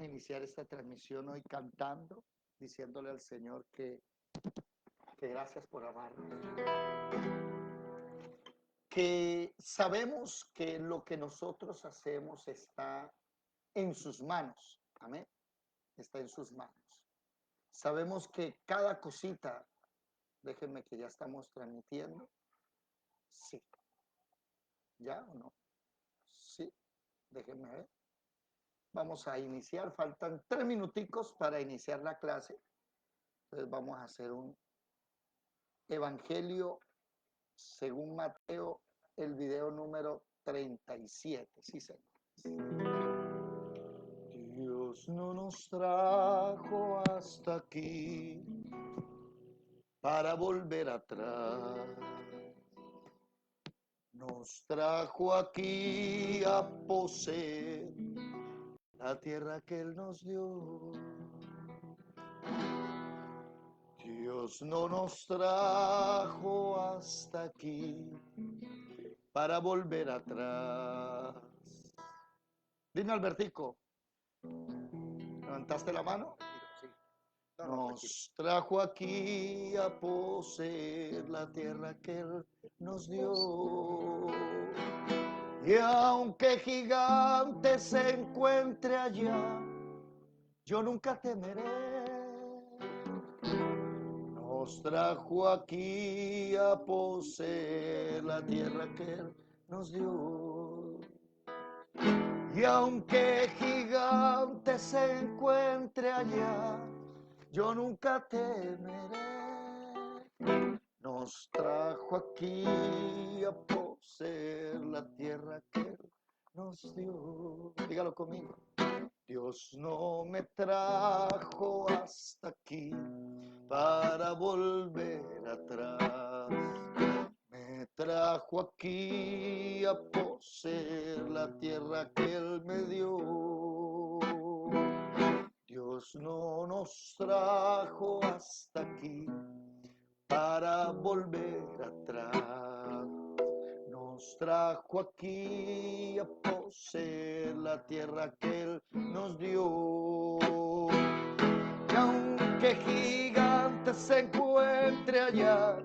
iniciar esta transmisión hoy cantando, diciéndole al Señor que gracias por amarnos, que sabemos que lo que nosotros hacemos está en sus manos, amén, está en sus manos. Sabemos que cada cosita, déjenme que ya estamos transmitiendo, sí, ¿ya o no? Sí, déjenme ver. Vamos a iniciar, faltan 3 minuticos para iniciar la clase. Entonces vamos a hacer un Evangelio según Mateo, el video número 37. Sí, señor. Dios no nos trajo hasta aquí para volver atrás. Nos trajo aquí a poseer la tierra que Él nos dio. Dios no nos trajo hasta aquí para volver atrás. Dime, Albertico, ¿levantaste la mano? Sí. Nos trajo aquí a poseer la tierra que Él nos dio. Y aunque gigante se encuentre allá, yo nunca temeré. Nos trajo aquí a poseer la tierra que Él nos dio. Y aunque gigante se encuentre allá, yo nunca temeré. Nos trajo aquí a poseer la tierra que Él nos dio. Dígalo conmigo. Dios no me trajo hasta aquí para volver atrás. Me trajo aquí a poseer la tierra que Él me dio. Dios no nos trajo hasta aquí para volver atrás. Nos trajo aquí a poseer la tierra que Él nos dio. Y aunque gigante se encuentre allá,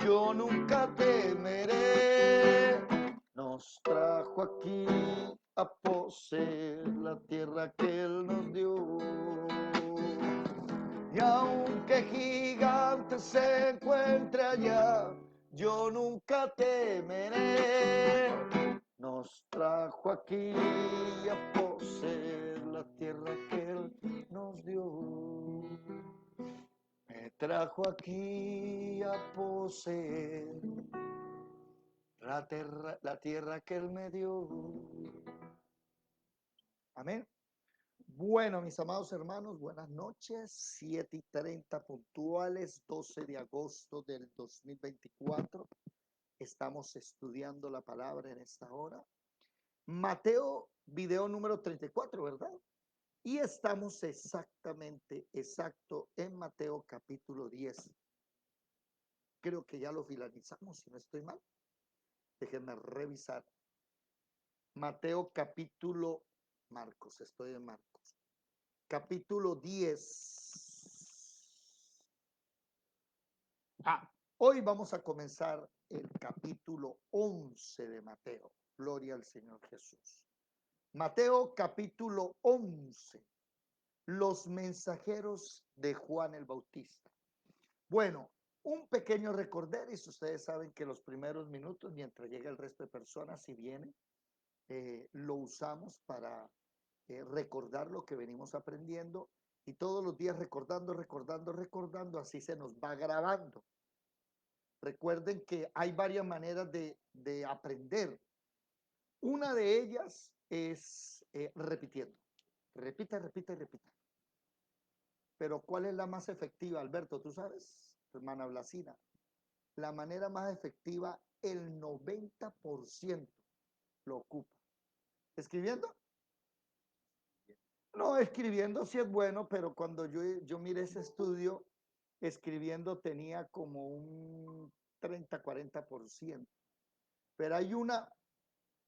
yo nunca temeré. Nos trajo aquí a poseer la tierra que Él nos dio. Y aunque gigante se encuentre allá, yo nunca temeré. Nos trajo aquí a poseer la tierra que Él nos dio. Me trajo aquí a poseer la tierra que Él me dio. Amén. Bueno, mis amados hermanos, buenas noches. 7:30 puntuales, 12 de agosto del 2024. Estamos estudiando la palabra en esta hora. Mateo, video número 34, ¿verdad? Y estamos exacto en Mateo capítulo 10. Creo que ya lo finalizamos, si no estoy mal. Déjenme revisar. Mateo capítulo, Marcos, estoy en Marcos. Capítulo 10. Hoy vamos a comenzar el capítulo 11 de Mateo. Gloria al Señor Jesús. Mateo capítulo 11. Los mensajeros de Juan el Bautista. Bueno, un pequeño recorder, y si ustedes saben que los primeros minutos, mientras llega el resto de personas, si vienen, lo usamos para recordar lo que venimos aprendiendo y todos los días recordando, así se nos va grabando. Recuerden que hay varias maneras de aprender. Una de ellas es repitiendo. Repita. Pero ¿cuál es la más efectiva, Alberto? ¿Tú sabes, hermana Blasina? La manera más efectiva, el 90% lo ocupa. ¿Escribiendo? No, escribiendo sí es bueno, pero cuando yo miré ese estudio, escribiendo tenía como un 30-40%. Pero hay una,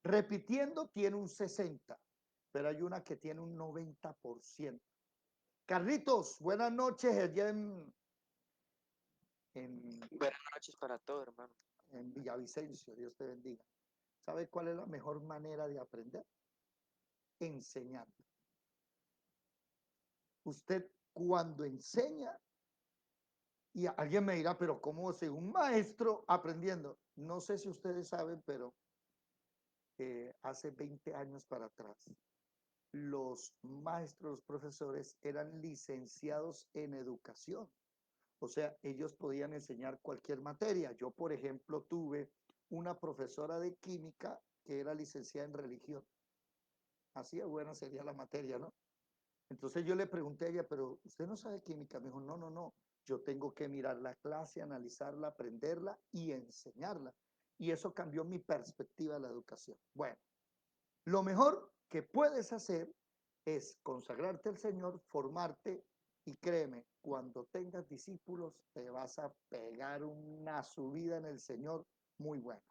repitiendo tiene un 60%. pero hay una que tiene un 90%. Carlitos, buenas noches allá en, Buenas noches para todos, hermano. en Villavicencio, Dios te bendiga. ¿Sabe cuál es la mejor manera de aprender? Enseñando. Usted cuando enseña, y alguien me dirá, pero ¿cómo es un maestro aprendiendo? No sé si ustedes saben, pero hace 20 años para atrás, los maestros, los profesores eran licenciados en educación. O sea, ellos podían enseñar cualquier materia. Yo, por ejemplo, tuve una profesora de química que era licenciada en religión. Así de buena sería la materia, ¿no? Entonces yo le pregunté a ella, pero usted no sabe química. Me dijo, no, no, no. Yo tengo que mirar la clase, analizarla, aprenderla y enseñarla. Y eso cambió mi perspectiva de la educación. Bueno, lo mejor que puedes hacer es consagrarte al Señor, formarte y créeme, cuando tengas discípulos te vas a pegar una subida en el Señor muy buena.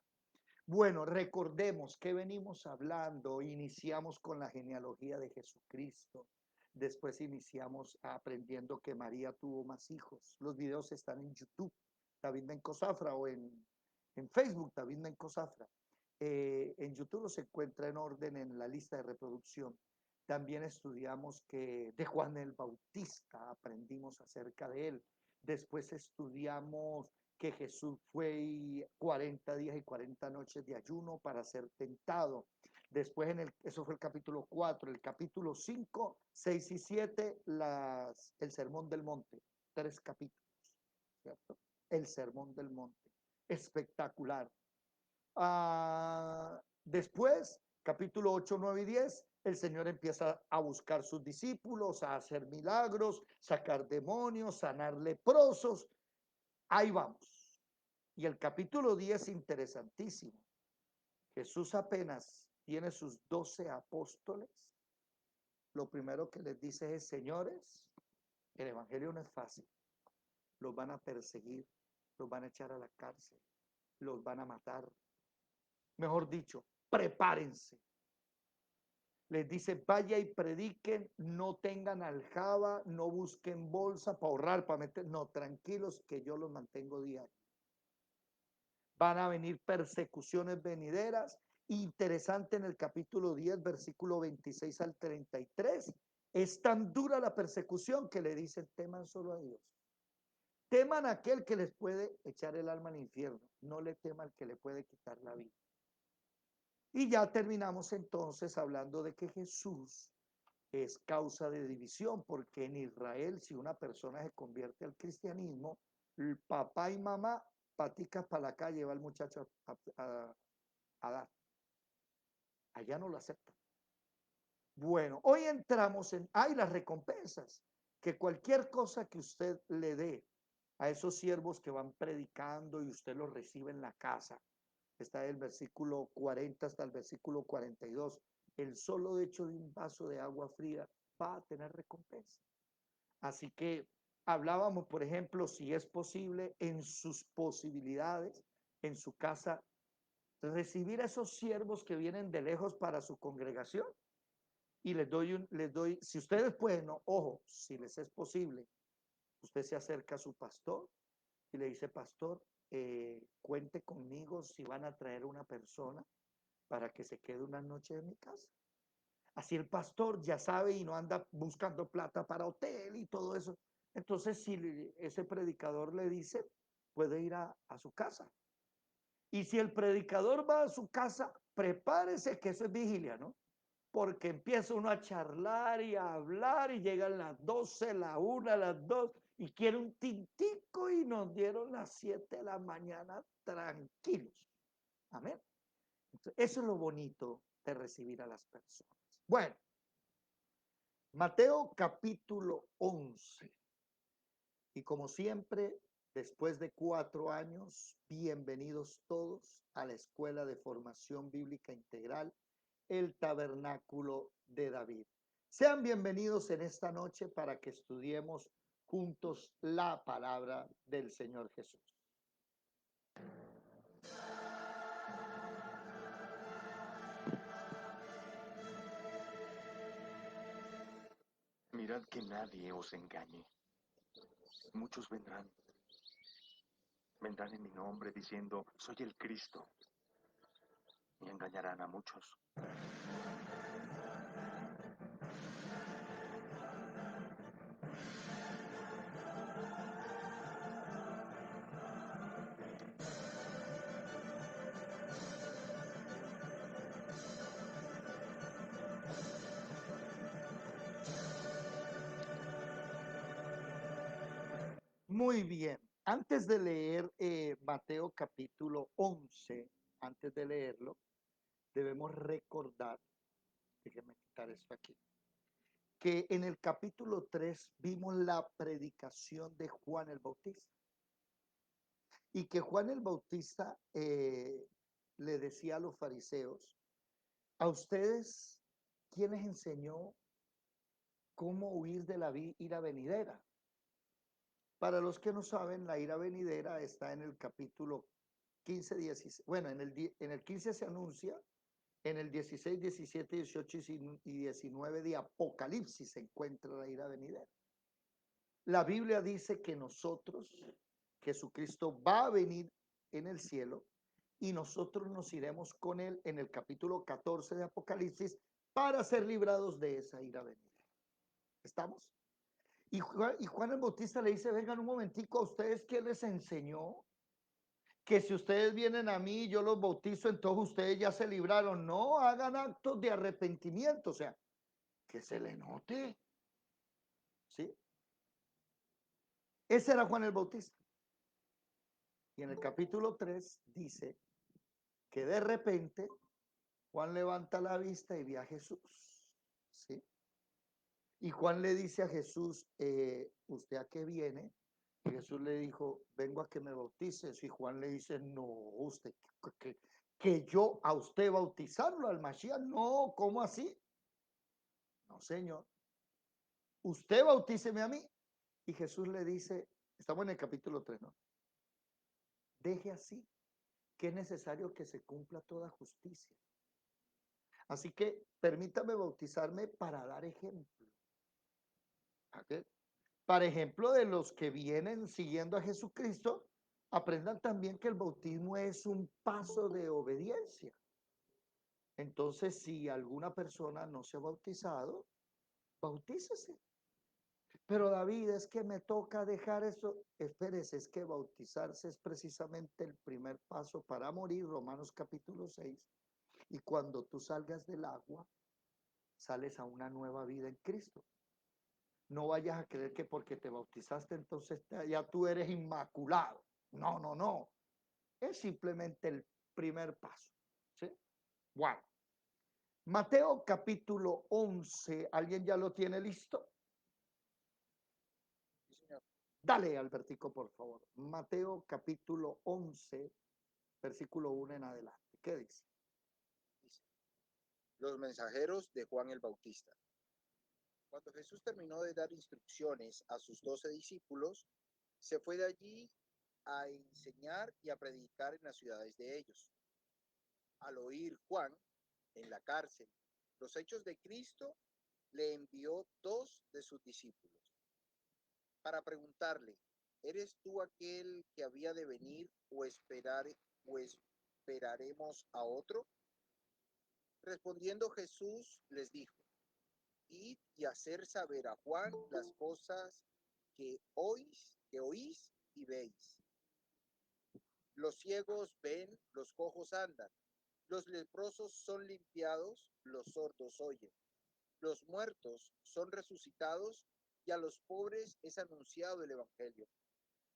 Bueno, recordemos que venimos hablando, iniciamos con la genealogía de Jesucristo, después iniciamos aprendiendo que María tuvo más hijos. Los videos están en YouTube, David Mencosafra, o en Facebook, David Mencosafra. En YouTube se encuentra en orden en la lista de reproducción. También estudiamos que de Juan el Bautista, aprendimos acerca de él. Después estudiamos que Jesús fue 40 días y 40 noches de ayuno para ser tentado. Después, eso fue el capítulo 4, el capítulo 5, 6 y 7, el Sermón del Monte, 3 capítulos, ¿cierto? El Sermón del Monte, espectacular. Después, capítulo 8, 9 y 10, el Señor empieza a buscar sus discípulos, a hacer milagros, sacar demonios, sanar leprosos. Ahí vamos. Y el capítulo 10 es interesantísimo. Jesús apenas tiene sus 12 apóstoles. Lo primero que les dice es, señores, el evangelio no es fácil. Los van a perseguir, los van a echar a la cárcel, los van a matar. Mejor dicho, prepárense. Les dice, vaya y prediquen, no tengan aljaba, no busquen bolsa para ahorrar, para meter. No, tranquilos que yo los mantengo diario. Van a venir persecuciones venideras. Interesante en el capítulo 10, versículo 26 al 33. Es tan dura la persecución que le dicen, teman solo a Dios. Teman a aquel que les puede echar el alma al infierno. No le teman al que le puede quitar la vida. Y ya terminamos entonces hablando de que Jesús es causa de división, porque en Israel, si una persona se convierte al cristianismo, el papá y mamá paticas para la calle, va el muchacho a dar. Allá no lo aceptan. Bueno, hoy entramos en, hay las recompensas, que cualquier cosa que usted le dé a esos siervos que van predicando y usted los recibe en la casa, está del versículo 40 hasta el versículo 42, el solo hecho de un vaso de agua fría va a tener recompensa. Así que hablábamos, por ejemplo, si es posible en sus posibilidades, en su casa, recibir a esos siervos que vienen de lejos para su congregación. Y les doy, si ustedes pueden, no, ojo, si les es posible, usted se acerca a su pastor y le dice, pastor, cuente conmigo si van a traer una persona para que se quede una noche en mi casa. Así el pastor ya sabe y no anda buscando plata para hotel y todo eso. Entonces, si ese predicador le dice, puede ir a su casa. Y si el predicador va a su casa, prepárese que eso es vigilia, ¿no? Porque empieza uno a charlar y a hablar y llegan las 12, la 1, las 2 y quiere un tintico y nos dieron las 7 de la mañana tranquilos. Amén. Entonces, eso es lo bonito de recibir a las personas. Bueno, Mateo capítulo 11. Y como siempre, después de 4 años, bienvenidos todos a la Escuela de Formación Bíblica Integral, el Tabernáculo de David. Sean bienvenidos en esta noche para que estudiemos juntos la palabra del Señor Jesús. Mirad que nadie os engañe. Muchos vendrán en mi nombre diciendo, soy el Cristo, y engañarán a muchos. Muy bien. Antes de leer Mateo capítulo 11, antes de leerlo, debemos recordar, déjenme quitar esto aquí, que en el capítulo 3 vimos la predicación de Juan el Bautista y que Juan el Bautista le decía a los fariseos, a ustedes, ¿quién les enseñó cómo huir de la ira venidera? Para los que no saben, la ira venidera está en el capítulo 15, 16. Bueno, en el 15 se anuncia, en el 16, 17, 18 y 19 de Apocalipsis se encuentra la ira venidera. La Biblia dice que nosotros, Jesucristo va a venir en el cielo y nosotros nos iremos con él en el capítulo 14 de Apocalipsis para ser librados de esa ira venidera. ¿Estamos? Y Juan el Bautista le dice, vengan un momentico, ¿a ustedes quién les enseñó? Que si ustedes vienen a mí y yo los bautizo, entonces ustedes ya se libraron. No, hagan actos de arrepentimiento, o sea, que se le note. ¿Sí? Ese era Juan el Bautista. Y en el capítulo 3 dice que de repente Juan levanta la vista y ve a Jesús. ¿Sí? Y Juan le dice a Jesús, ¿usted a qué viene? Y Jesús le dijo, vengo a que me bautices. Y Juan le dice, no, usted, que yo a usted bautizarlo al Mashiach, no, ¿cómo así? No, señor, usted bautíceme a mí. Y Jesús le dice, estamos en el capítulo 3, ¿no? Deje así, que es necesario que se cumpla toda justicia. Así que permítame bautizarme para dar ejemplo. ¿Ok? Para ejemplo de los que vienen siguiendo a Jesucristo, aprendan también que el bautismo es un paso de obediencia. Entonces, si alguna persona no se ha bautizado, bautícese. Pero David, es que me toca dejar eso. Espérese, es que bautizarse es precisamente el primer paso para morir, Romanos capítulo 6. Y cuando tú salgas del agua, sales a una nueva vida en Cristo. No vayas a creer que porque te bautizaste, entonces ya tú eres inmaculado. No, no, no. Es simplemente el primer paso. ¿Sí? Bueno. Mateo capítulo 11. ¿Alguien ya lo tiene listo? Sí, señor. Dale, Albertico, por favor. Mateo capítulo 11, versículo 1 en adelante. ¿Qué dice? Dice, los mensajeros de Juan el Bautista. Cuando Jesús terminó de dar instrucciones a sus 12 discípulos, se fue de allí a enseñar y a predicar en las ciudades de ellos. Al oír Juan en la cárcel los hechos de Cristo, le envió 2 de sus discípulos para preguntarle, ¿eres tú aquel que había de venir o esperaremos a otro? Respondiendo Jesús les dijo, id y hacer saber a Juan las cosas que oís y veis. Los ciegos ven, los cojos andan, los leprosos son limpiados, los sordos oyen, los muertos son resucitados y a los pobres es anunciado el Evangelio.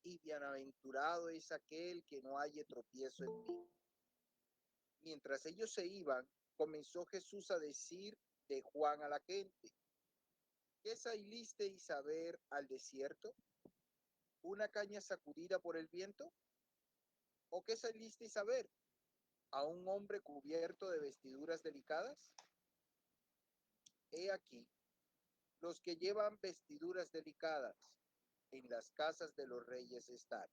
Y bienaventurado es aquel que no haya tropiezo en mí. Mientras ellos se iban, comenzó Jesús a decir de Juan a la gente, ¿qué salisteis a ver al desierto? ¿Una caña sacudida por el viento? ¿O qué salisteis a ver? ¿A un hombre cubierto de vestiduras delicadas? He aquí, los que llevan vestiduras delicadas en las casas de los reyes están.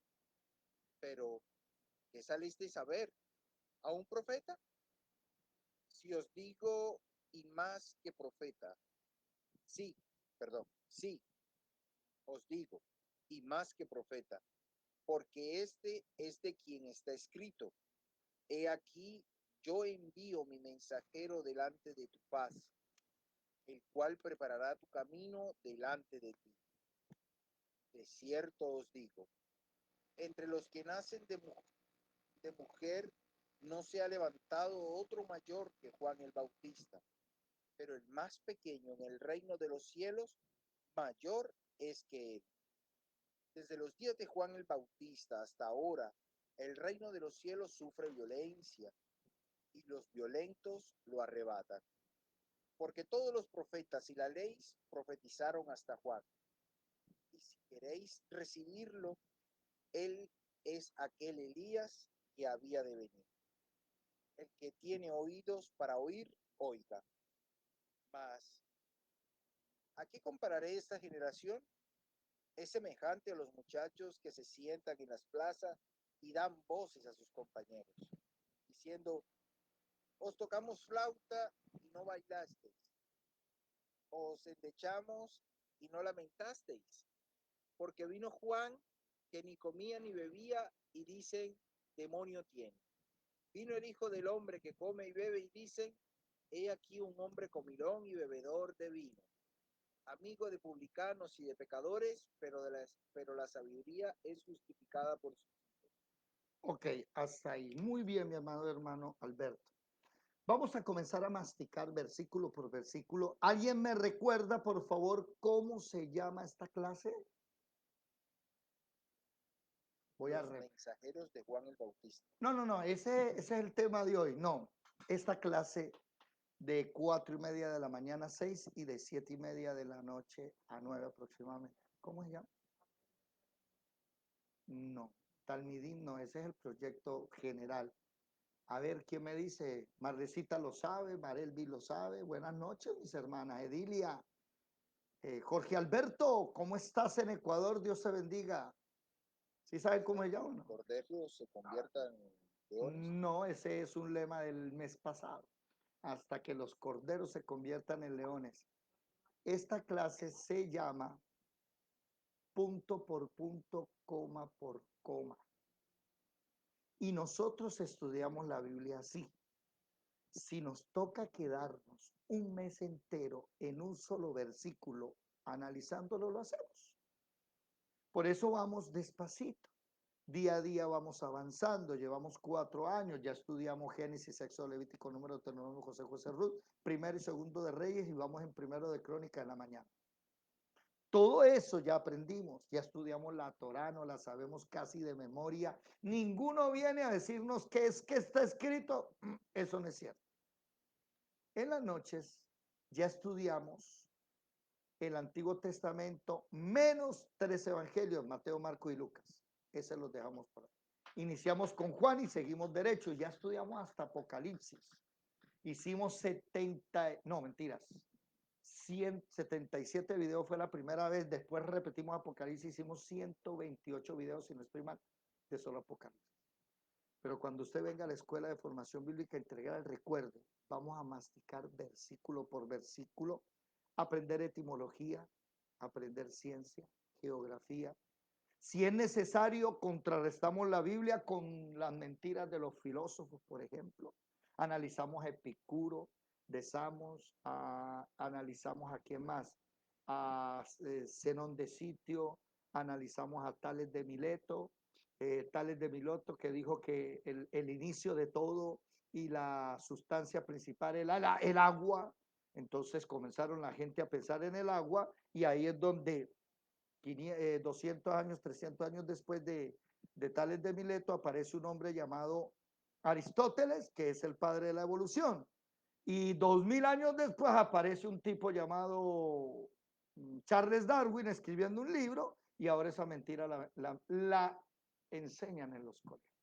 Pero, ¿qué salisteis a ver? ¿A un profeta? Si os digo, y más que profeta, sí, Sí, os digo, y más que profeta, porque este es de quien está escrito. He aquí, yo envío mi mensajero delante de tu paz, el cual preparará tu camino delante de ti. De cierto os digo, entre los que nacen de mujer no se ha levantado otro mayor que Juan el Bautista, pero el más pequeño en el reino de los cielos mayor es que él. Desde los días de Juan el Bautista hasta ahora, el reino de los cielos sufre violencia y los violentos lo arrebatan. Porque todos los profetas y la ley profetizaron hasta Juan. Y si queréis recibirlo, él es aquel Elías que había de venir. El que tiene oídos para oír, oiga. Mas, ¿a qué compararé esta generación? Es semejante a los muchachos que se sientan en las plazas y dan voces a sus compañeros, diciendo, os tocamos flauta y no bailasteis, os endechamos y no lamentasteis, porque vino Juan que ni comía ni bebía y dicen, demonio tiene. Vino el Hijo del Hombre que come y bebe y dicen, he aquí un hombre comilón y bebedor de vino, amigo de publicanos y de pecadores, pero la sabiduría es justificada por sus hijos. Ok, hasta ahí. Muy bien, mi amado hermano Alberto. Vamos a comenzar a masticar versículo por versículo. ¿Alguien me recuerda, por favor, cómo se llama esta clase? Voy a Los repetir. mensajeros de Juan el Bautista. No, ese es el tema de hoy. No, esta clase de 4:30 de la mañana a 6 y de 7:30 de la noche a 9 aproximadamente. ¿Cómo se llama? No, Talmidim no, ese es el proyecto general. A ver, ¿quién me dice? Marrecita lo sabe, Marelvi lo sabe. Buenas noches, mis hermanas. Edilia, Jorge Alberto, ¿cómo estás en Ecuador? Dios te bendiga. ¿Sí saben cómo se llama o Los no? corderos se conviertan en leones. No, ese es un lema del mes pasado. Hasta que los corderos se conviertan en leones. Esta clase se llama punto por punto, coma por coma. Y nosotros estudiamos la Biblia así. Si nos toca quedarnos un mes entero en un solo versículo analizándolo, lo hacemos. Por eso vamos despacito. Día a día vamos avanzando. Llevamos 4 años, ya estudiamos Génesis, Éxodo, Levítico, Número, Deuteronomio, José, Ruth, primero y segundo de Reyes y vamos en primero de Crónica en la mañana. Todo eso ya aprendimos, ya estudiamos la Torá, no la sabemos casi de memoria. Ninguno viene a decirnos qué es que está escrito. Eso no es cierto. En las noches ya estudiamos el Antiguo Testamento menos 3 evangelios, Mateo, Marco y Lucas. Ese los dejamos por ahí. Iniciamos con Juan y seguimos derecho. Ya estudiamos hasta Apocalipsis. Hicimos 70, no, mentiras. 177 videos fue la primera vez. Después repetimos Apocalipsis. Hicimos 128 videos, si no estoy mal, de solo Apocalipsis. Pero cuando usted venga a la escuela de formación bíblica, entregar el recuerdo, vamos a masticar versículo por versículo, aprender etimología, aprender ciencia, geografía. Si es necesario, contrarrestamos la Biblia con las mentiras de los filósofos, por ejemplo. Analizamos a Epicuro, de Samos, analizamos a quién más, a Zenón de Sitio, analizamos a Tales de Mileto, Tales de Mileto que dijo que el inicio de todo y la sustancia principal era el agua. Entonces comenzaron la gente a pensar en el agua y ahí es donde 200 años, 300 años después de Tales de Mileto aparece un hombre llamado Aristóteles, que es el padre de la evolución. Y 2000 años después aparece un tipo llamado Charles Darwin escribiendo un libro y ahora esa mentira la enseñan en los colegios.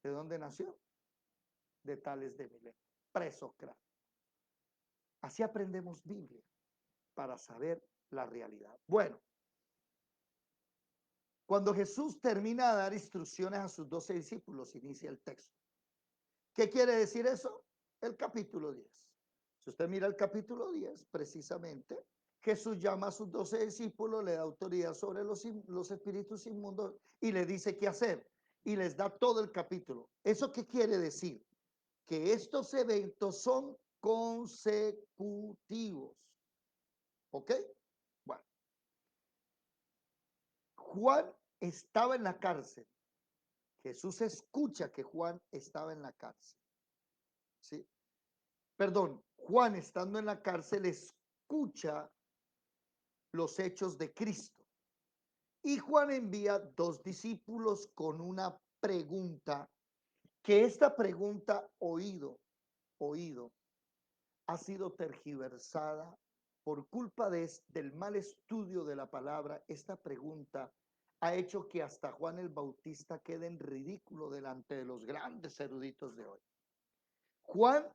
¿De dónde nació? De Tales de Mileto, presocrático. Así aprendemos Biblia para saber la realidad. Bueno, cuando Jesús termina de dar instrucciones a sus 12 discípulos, inicia el texto. ¿Qué quiere decir eso? El capítulo 10. Si usted mira el capítulo 10, precisamente Jesús llama a sus 12 discípulos, le da autoridad sobre los espíritus inmundos y le dice qué hacer. Y les da todo el capítulo. ¿Eso qué quiere decir? Que estos eventos son consecutivos. ¿Ok? Bueno, Juan estaba en la cárcel. Jesús escucha que Juan estaba en la cárcel. ¿Sí? Perdón, Juan estando en la cárcel escucha los hechos de Cristo. Y Juan envía 2 discípulos con una pregunta, que esta pregunta oído, ha sido tergiversada por culpa del mal estudio de la palabra. Esta pregunta ha hecho que hasta Juan el Bautista quede en ridículo delante de los grandes eruditos de hoy. Juan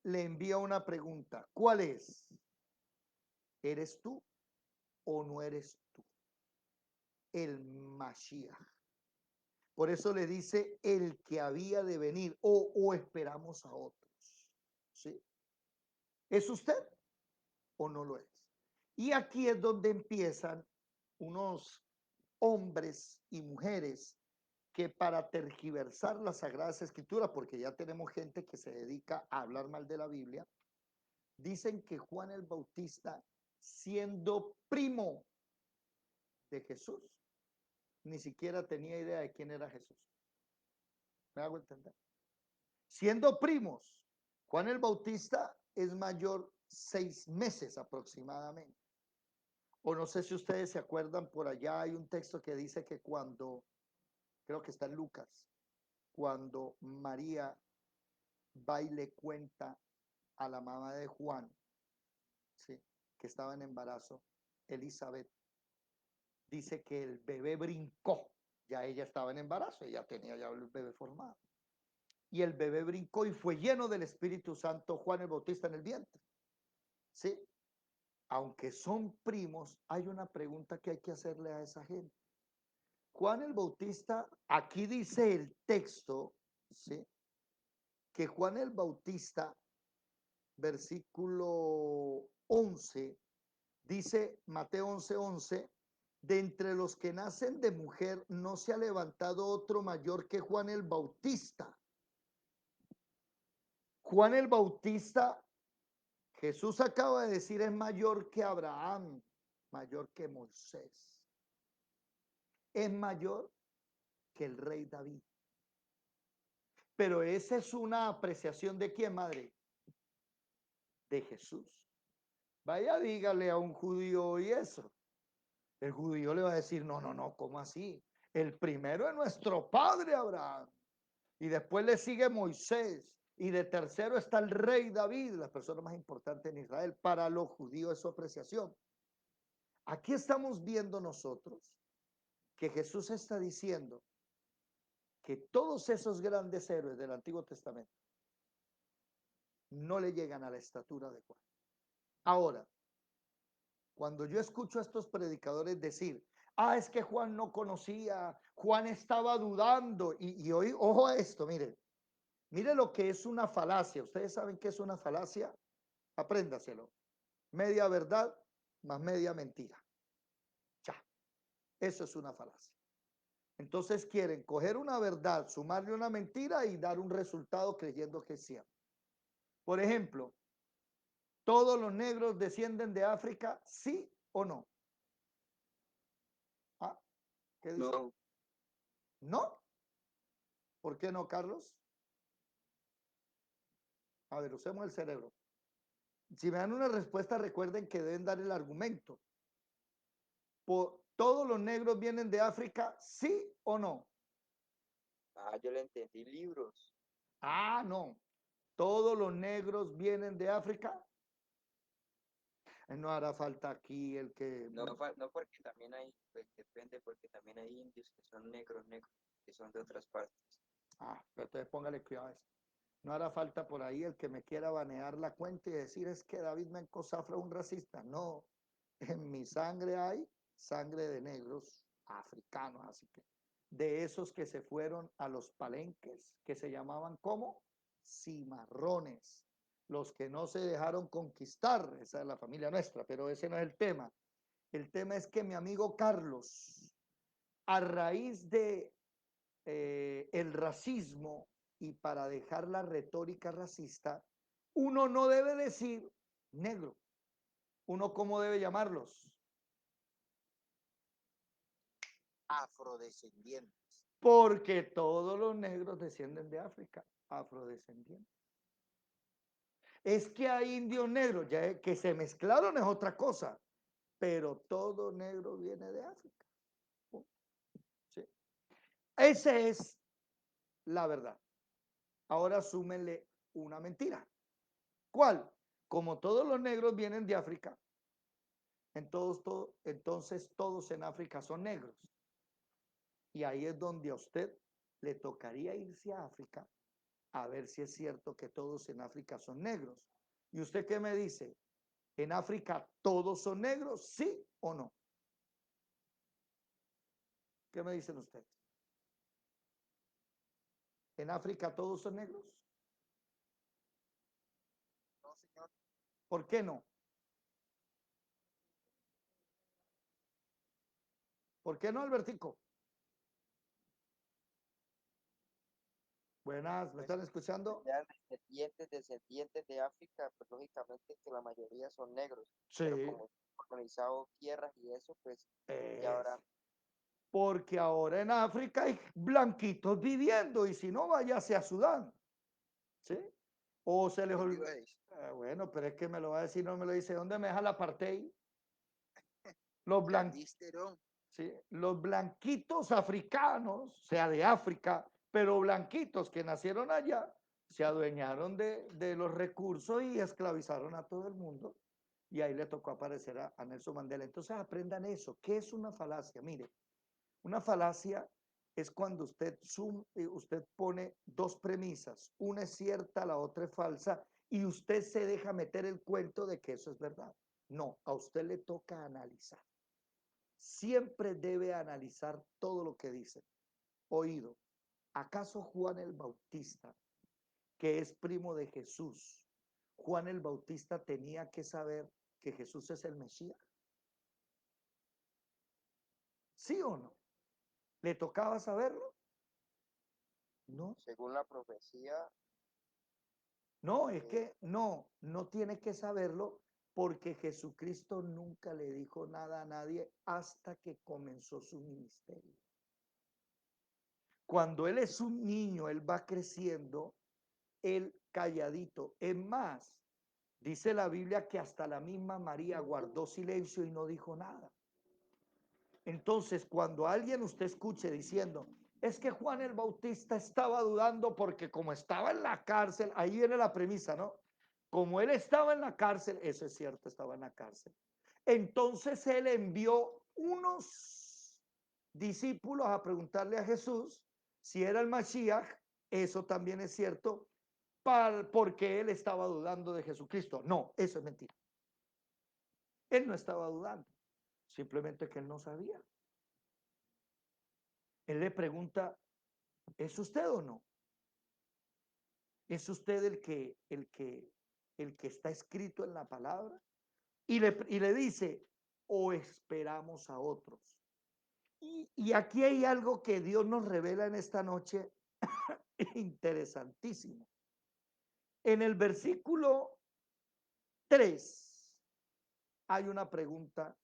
le envía una pregunta. ¿Cuál es? ¿Eres tú o no eres tú el Mashiach? Por eso le dice el que había de venir o esperamos a otros. ¿Sí? ¿Es usted o no lo es? Y aquí es donde empiezan unos hombres y mujeres que para tergiversar las Sagradas Escrituras, porque ya tenemos gente que se dedica a hablar mal de la Biblia, dicen que Juan el Bautista, siendo primo de Jesús, ni siquiera tenía idea de quién era Jesús. ¿Me hago entender? Siendo primos, Juan el Bautista es mayor 6 meses aproximadamente. O no sé si ustedes se acuerdan, por allá hay un texto que dice que cuando, creo que está en Lucas, cuando María va y le cuenta a la mamá de Juan, ¿sí?, que estaba en embarazo, Elizabeth, dice que el bebé brincó. Ya ella estaba en embarazo, ella tenía ya el bebé formado. Y el bebé brincó y fue lleno del Espíritu Santo Juan el Bautista en el vientre. ¿Sí? Aunque son primos, hay una pregunta que hay que hacerle a esa gente. Juan el Bautista, aquí dice el texto, ¿sí?, que Juan el Bautista, versículo 11, dice Mateo 11:11, de entre los que nacen de mujer no se ha levantado otro mayor que Juan el Bautista. Juan el Bautista, Jesús acaba de decir, es mayor que Abraham, mayor que Moisés, es mayor que el rey David. Pero esa es una apreciación de quién, madre, de Jesús. Vaya, dígale a un judío y eso. El judío le va a decir, no, no, no, ¿cómo así? El primero es nuestro padre Abraham. Y después le sigue Moisés. Y de tercero está el rey David, la persona más importante en Israel. Para los judíos es su apreciación. Aquí estamos viendo nosotros que Jesús está diciendo que todos esos grandes héroes del Antiguo Testamento no le llegan a la estatura de Juan. Ahora, cuando yo escucho a estos predicadores decir, es que Juan no conocía, Juan estaba dudando, y hoy, ojo a esto, mire lo que es una falacia. ¿Ustedes saben qué es una falacia? Apréndaselo. Media verdad más media mentira. Ya, eso es una falacia. Entonces quieren coger una verdad, sumarle una mentira y dar un resultado creyendo que es cierto. Por ejemplo, ¿todos los negros descienden de África? ¿Sí o no? ¿Qué dice? No. ¿No? ¿Por qué no, Carlos? A ver, usemos el cerebro. Si me dan una respuesta, recuerden que deben dar el argumento. ¿Todos los negros vienen de África? ¿Sí o no? Yo le entendí libros. No. ¿Todos los negros vienen de África? No hará falta aquí el que... No, no porque también hay, pues depende, porque también hay indios que son negros, que son de otras partes. Pero entonces póngale cuidado a eso. No hará falta por ahí el que me quiera banear la cuenta y decir es que David Mencosafra es un racista. No, en mi sangre hay sangre de negros africanos, así que de esos que se fueron a los palenques, que se llamaban como cimarrones. los que no se dejaron conquistar, esa es la familia nuestra, pero ese no es el tema. El tema es que mi amigo Carlos, a raíz de el racismo y para dejar la retórica racista, uno no debe decir negro. ¿Uno cómo debe llamarlos? Afrodescendientes. Porque todos los negros descienden de África, afrodescendientes. Es que hay indios negros, ya que se mezclaron es otra cosa, pero todo negro viene de África. ¿Sí? Esa es la verdad. Ahora súmenle una mentira. ¿Cuál? Como todos los negros vienen de África, entonces todos en África son negros. Y ahí es donde a usted le tocaría irse a África a ver si es cierto que todos en África son negros. ¿Y usted qué me dice? ¿En África todos son negros? ¿Sí o no? ¿Qué me dicen ustedes? ¿En África todos son negros? No, señor. ¿Por qué no? ¿Por qué no, Albertico? Buenas, ¿me Pues están escuchando? ya descendientes de África, pues lógicamente que la mayoría son negros, Sí, pero como han colonizado tierras y eso, pues ya es. ahora Porque ahora en África hay blanquitos viviendo y si no, váyase a Sudán. ¿Sí? O se les ¿Qué te olvidó. iba a decir? Bueno, pero es que me lo va a decir, no me lo dice. ¿Dónde me deja la apartheid? Los, blan, Charlize Theron. ¿sí? Los blanquitos africanos, o sea, de África, pero blanquitos que nacieron allá, se adueñaron de los recursos y esclavizaron a todo el mundo. Y ahí le tocó aparecer a Nelson Mandela. Entonces aprendan eso. ¿Qué es una falacia? Mire, una falacia es cuando usted pone dos premisas, una es cierta, la otra es falsa, y usted se deja meter el cuento de que eso es verdad. No, a usted le toca analizar. Siempre debe analizar todo lo que dice. Oído, ¿acaso Juan el Bautista, que es primo de Jesús, Juan el Bautista tenía que saber que Jesús es el Mesías? ¿Sí o no? ¿Le tocaba saberlo? No. según la profecía, No, es eh, que no tiene que saberlo porque Jesucristo nunca le dijo nada a nadie hasta que comenzó su ministerio. Cuando él es un niño, él va creciendo, él calladito. Es más, dice la Biblia que hasta la misma María guardó silencio y no dijo nada. Entonces, cuando alguien usted escuche diciendo, es que Juan el Bautista estaba dudando porque como estaba en la cárcel, ahí viene la premisa, ¿no? Como él estaba en la cárcel, eso es cierto, estaba en la cárcel. Entonces él envió unos discípulos a preguntarle a Jesús si era el Mashiach, eso también es cierto, porque él estaba dudando de Jesucristo. No, eso es mentira. Él no estaba dudando, simplemente que él no sabía. Él le pregunta, ¿es usted o no? ¿Es usted el que está escrito en la palabra? Y le dice, o esperamos a otros. Y aquí hay algo que Dios nos revela en esta noche interesantísimo. En el versículo 3 hay una pregunta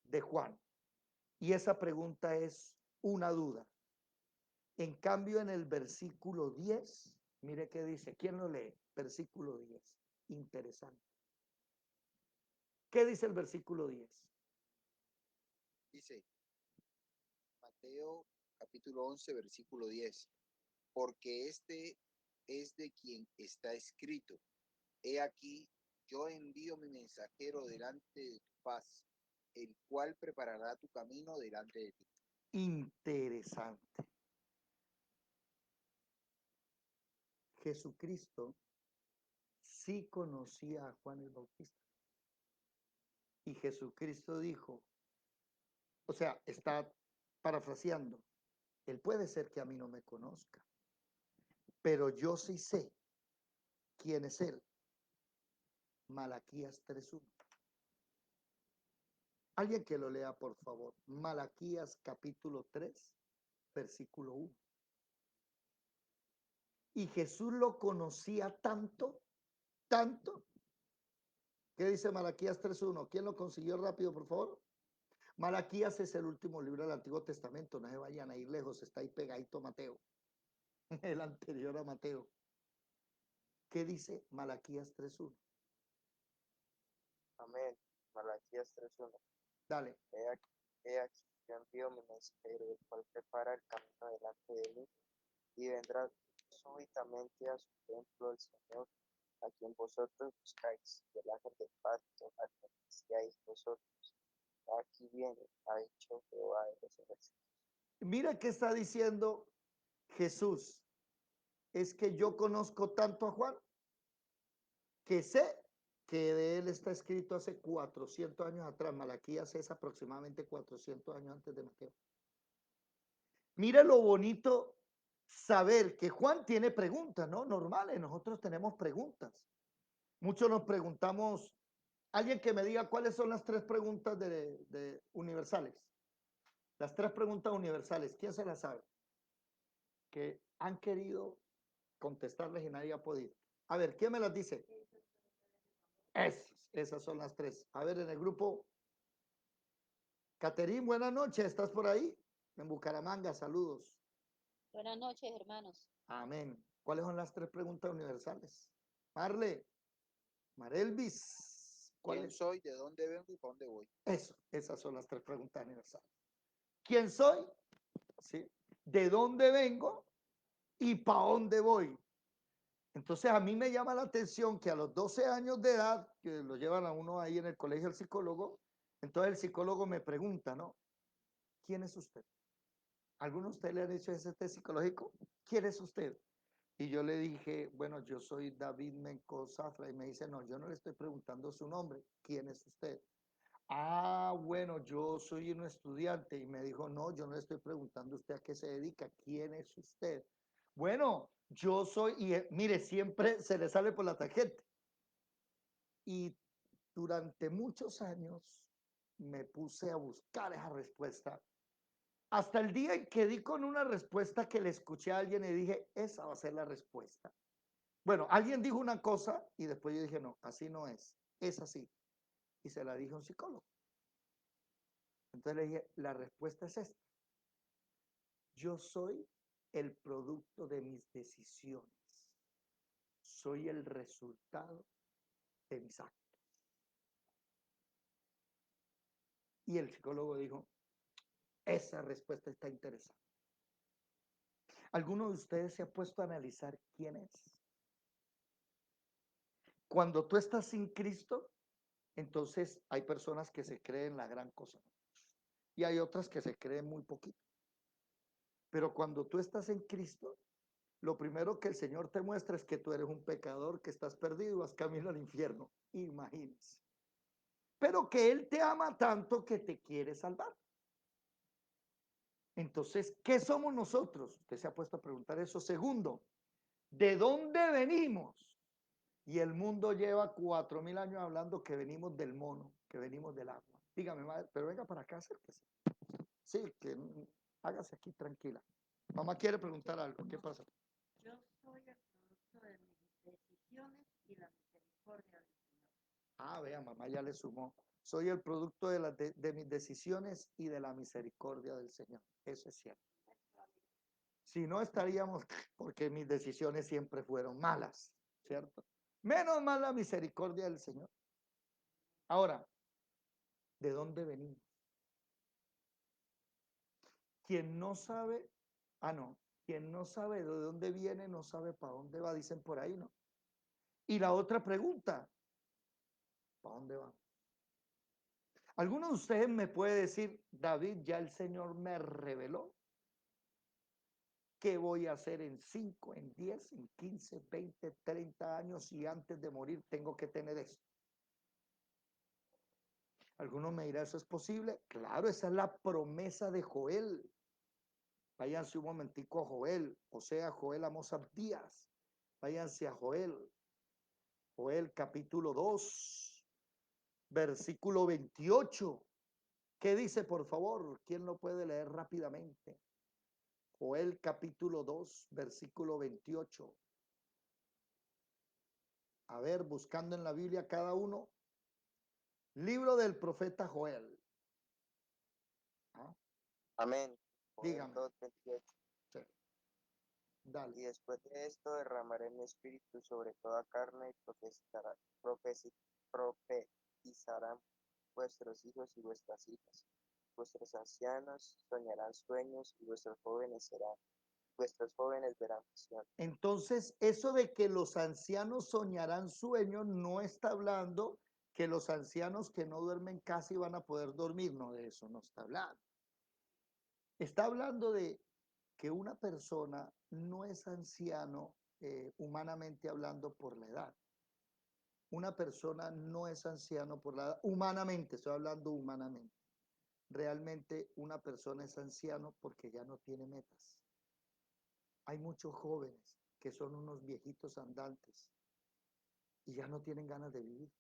de Juan y esa pregunta es una duda. En cambio, en el versículo 10, mire qué dice. ¿Quién lo lee? Versículo 10. Interesante. ¿Qué dice el versículo 10? Dice Mateo capítulo 11, versículo 10. Porque este es de quien está escrito. He aquí, yo envío mi mensajero delante de tu paz, el cual preparará tu camino delante de ti. Interesante. Jesucristo sí conocía a Juan el Bautista. Y Jesucristo dijo, o sea, está parafraseando, él puede ser que a mí no me conozca, pero yo sí sé quién es él. Malaquías 3:1. Alguien que lo lea, por favor. Malaquías capítulo 3, versículo 1. Y Jesús lo conocía tanto, tanto. ¿Qué dice Malaquías 3:1? ¿Quién lo consiguió rápido, por favor? Malaquías es el último libro del Antiguo Testamento. No se vayan a ir lejos. Está ahí pegadito a Mateo. El anterior a Mateo. ¿Qué dice Malaquías 3:1? Amén. Malaquías 3:1. Dale. He aquí, yo envío mi mensajero, el cual prepara el camino delante de mí, y vendrá súbitamente a su templo el Señor, a quien vosotros buscáis, el ángel del pacto, a quien decíais vosotros. Aquí viene, ha dicho Jehová de los ejércitos. Mira qué está diciendo Jesús. Es que yo conozco tanto a Juan que sé que de él está escrito hace 400 años atrás. Malaquías es aproximadamente 400 años antes de Mateo. Mira lo bonito saber que Juan tiene preguntas, ¿no? Normales, nosotros tenemos preguntas. Muchos nos preguntamos, alguien que me diga cuáles son las 3 preguntas de universales. Las 3 preguntas universales, ¿quién se las sabe? Que han querido contestarles y nadie ha podido. A ver, ¿quién me las dice? Esas son las 3. A ver, en el grupo. Caterín, buenas noches, ¿estás por ahí? En Bucaramanga, saludos. Buenas noches, hermanos. Amén. ¿Cuáles son las 3 preguntas universales? Marle, Marelvis, ¿Quién ¿cuáles? soy? ¿De dónde vengo y para dónde voy? Eso, esas son las 3 preguntas universales. ¿Quién soy? ¿Sí? ¿De dónde vengo? ¿Y para dónde voy? Entonces a mí me llama la atención que a los 12 años de edad, que lo llevan a uno ahí en el colegio el psicólogo, entonces el psicólogo me pregunta, ¿no? ¿Quién es usted? ¿Alguno de ustedes le han hecho ese test psicológico? ¿Quién es usted? Y yo le dije, bueno, yo soy David Menco Zafra. Y me dice, no, yo no le estoy preguntando su nombre. ¿Quién es usted? Ah, bueno, yo soy un estudiante. Y me dijo, no, yo no le estoy preguntando a usted a qué se dedica. ¿Quién es usted? Bueno, yo soy, y mire, siempre se le sale por la tarjeta. Y durante muchos años me puse a buscar esa respuesta. Hasta el día en que di con una respuesta que le escuché a alguien y dije, esa va a ser la respuesta. Bueno, alguien dijo una cosa y después yo dije, no, así no es así. Y se la dije a un psicólogo. Entonces le dije, la respuesta es esta. Yo soy el producto de mis decisiones. Soy el resultado de mis actos. Y el psicólogo dijo, esa respuesta está interesante. ¿Alguno de ustedes se ha puesto a analizar quién es? Cuando tú estás sin Cristo, entonces hay personas que se creen la gran cosa y hay otras que se creen muy poquito. Pero cuando tú estás en Cristo, lo primero que el Señor te muestra es que tú eres un pecador, que estás perdido y vas camino al infierno. Imagínense. Pero que Él te ama tanto que te quiere salvar. Entonces, ¿qué somos nosotros? Usted se ha puesto a preguntar eso. Segundo, ¿de dónde venimos? Y el mundo lleva 4000 años hablando que venimos del mono, que venimos del agua. Dígame, madre, pero venga para acá, acérquese. Sí, que hágase aquí tranquila. Mamá quiere preguntar algo. ¿Qué pasa? Yo soy el producto de mis decisiones y la misericordia del Señor. Ah, vea, mamá ya le sumó. Soy el producto de mis decisiones y de la misericordia del Señor. Eso es cierto. Si no estaríamos, porque mis decisiones siempre fueron malas, ¿cierto? Menos mal la misericordia del Señor. Ahora, ¿de dónde venimos? Quien no sabe, quien no sabe de dónde viene, no sabe para dónde va, dicen por ahí, ¿no? Y la otra pregunta, ¿para dónde va? ¿Alguno de ustedes me puede decir, David, ya el Señor me reveló qué voy a hacer en 5, en 10, en 15, 20, 30 años y antes de morir tengo que tener esto? Alguno me dirá, ¿eso es posible? Claro, esa es la promesa de Joel. Váyanse un momentico a Joel, o sea, Joel Amos Abdías. Váyanse a Joel. Joel capítulo 2, versículo 28. ¿Qué dice, por favor? ¿Quién lo puede leer rápidamente? Joel capítulo 2, versículo 28. A ver, buscando en la Biblia cada uno. Libro del profeta Joel. ¿Ah? Amén. Joel Dígame. 2:28. Sí. Y Dale. después de esto derramaré mi espíritu sobre toda carne y profetizarán vuestros hijos y vuestras hijas. Vuestros ancianos soñarán sueños y vuestros jóvenes verán visiones. Entonces, eso de que los ancianos soñarán sueños no está hablando que los ancianos que no duermen casi van a poder dormir. No, de eso no está hablando. Está hablando de que una persona no es anciano humanamente hablando por la edad. Una persona no es anciano por la edad, humanamente, estoy hablando humanamente. Realmente una persona es anciano porque ya no tiene metas. Hay muchos jóvenes que son unos viejitos andantes y ya no tienen ganas de vivir.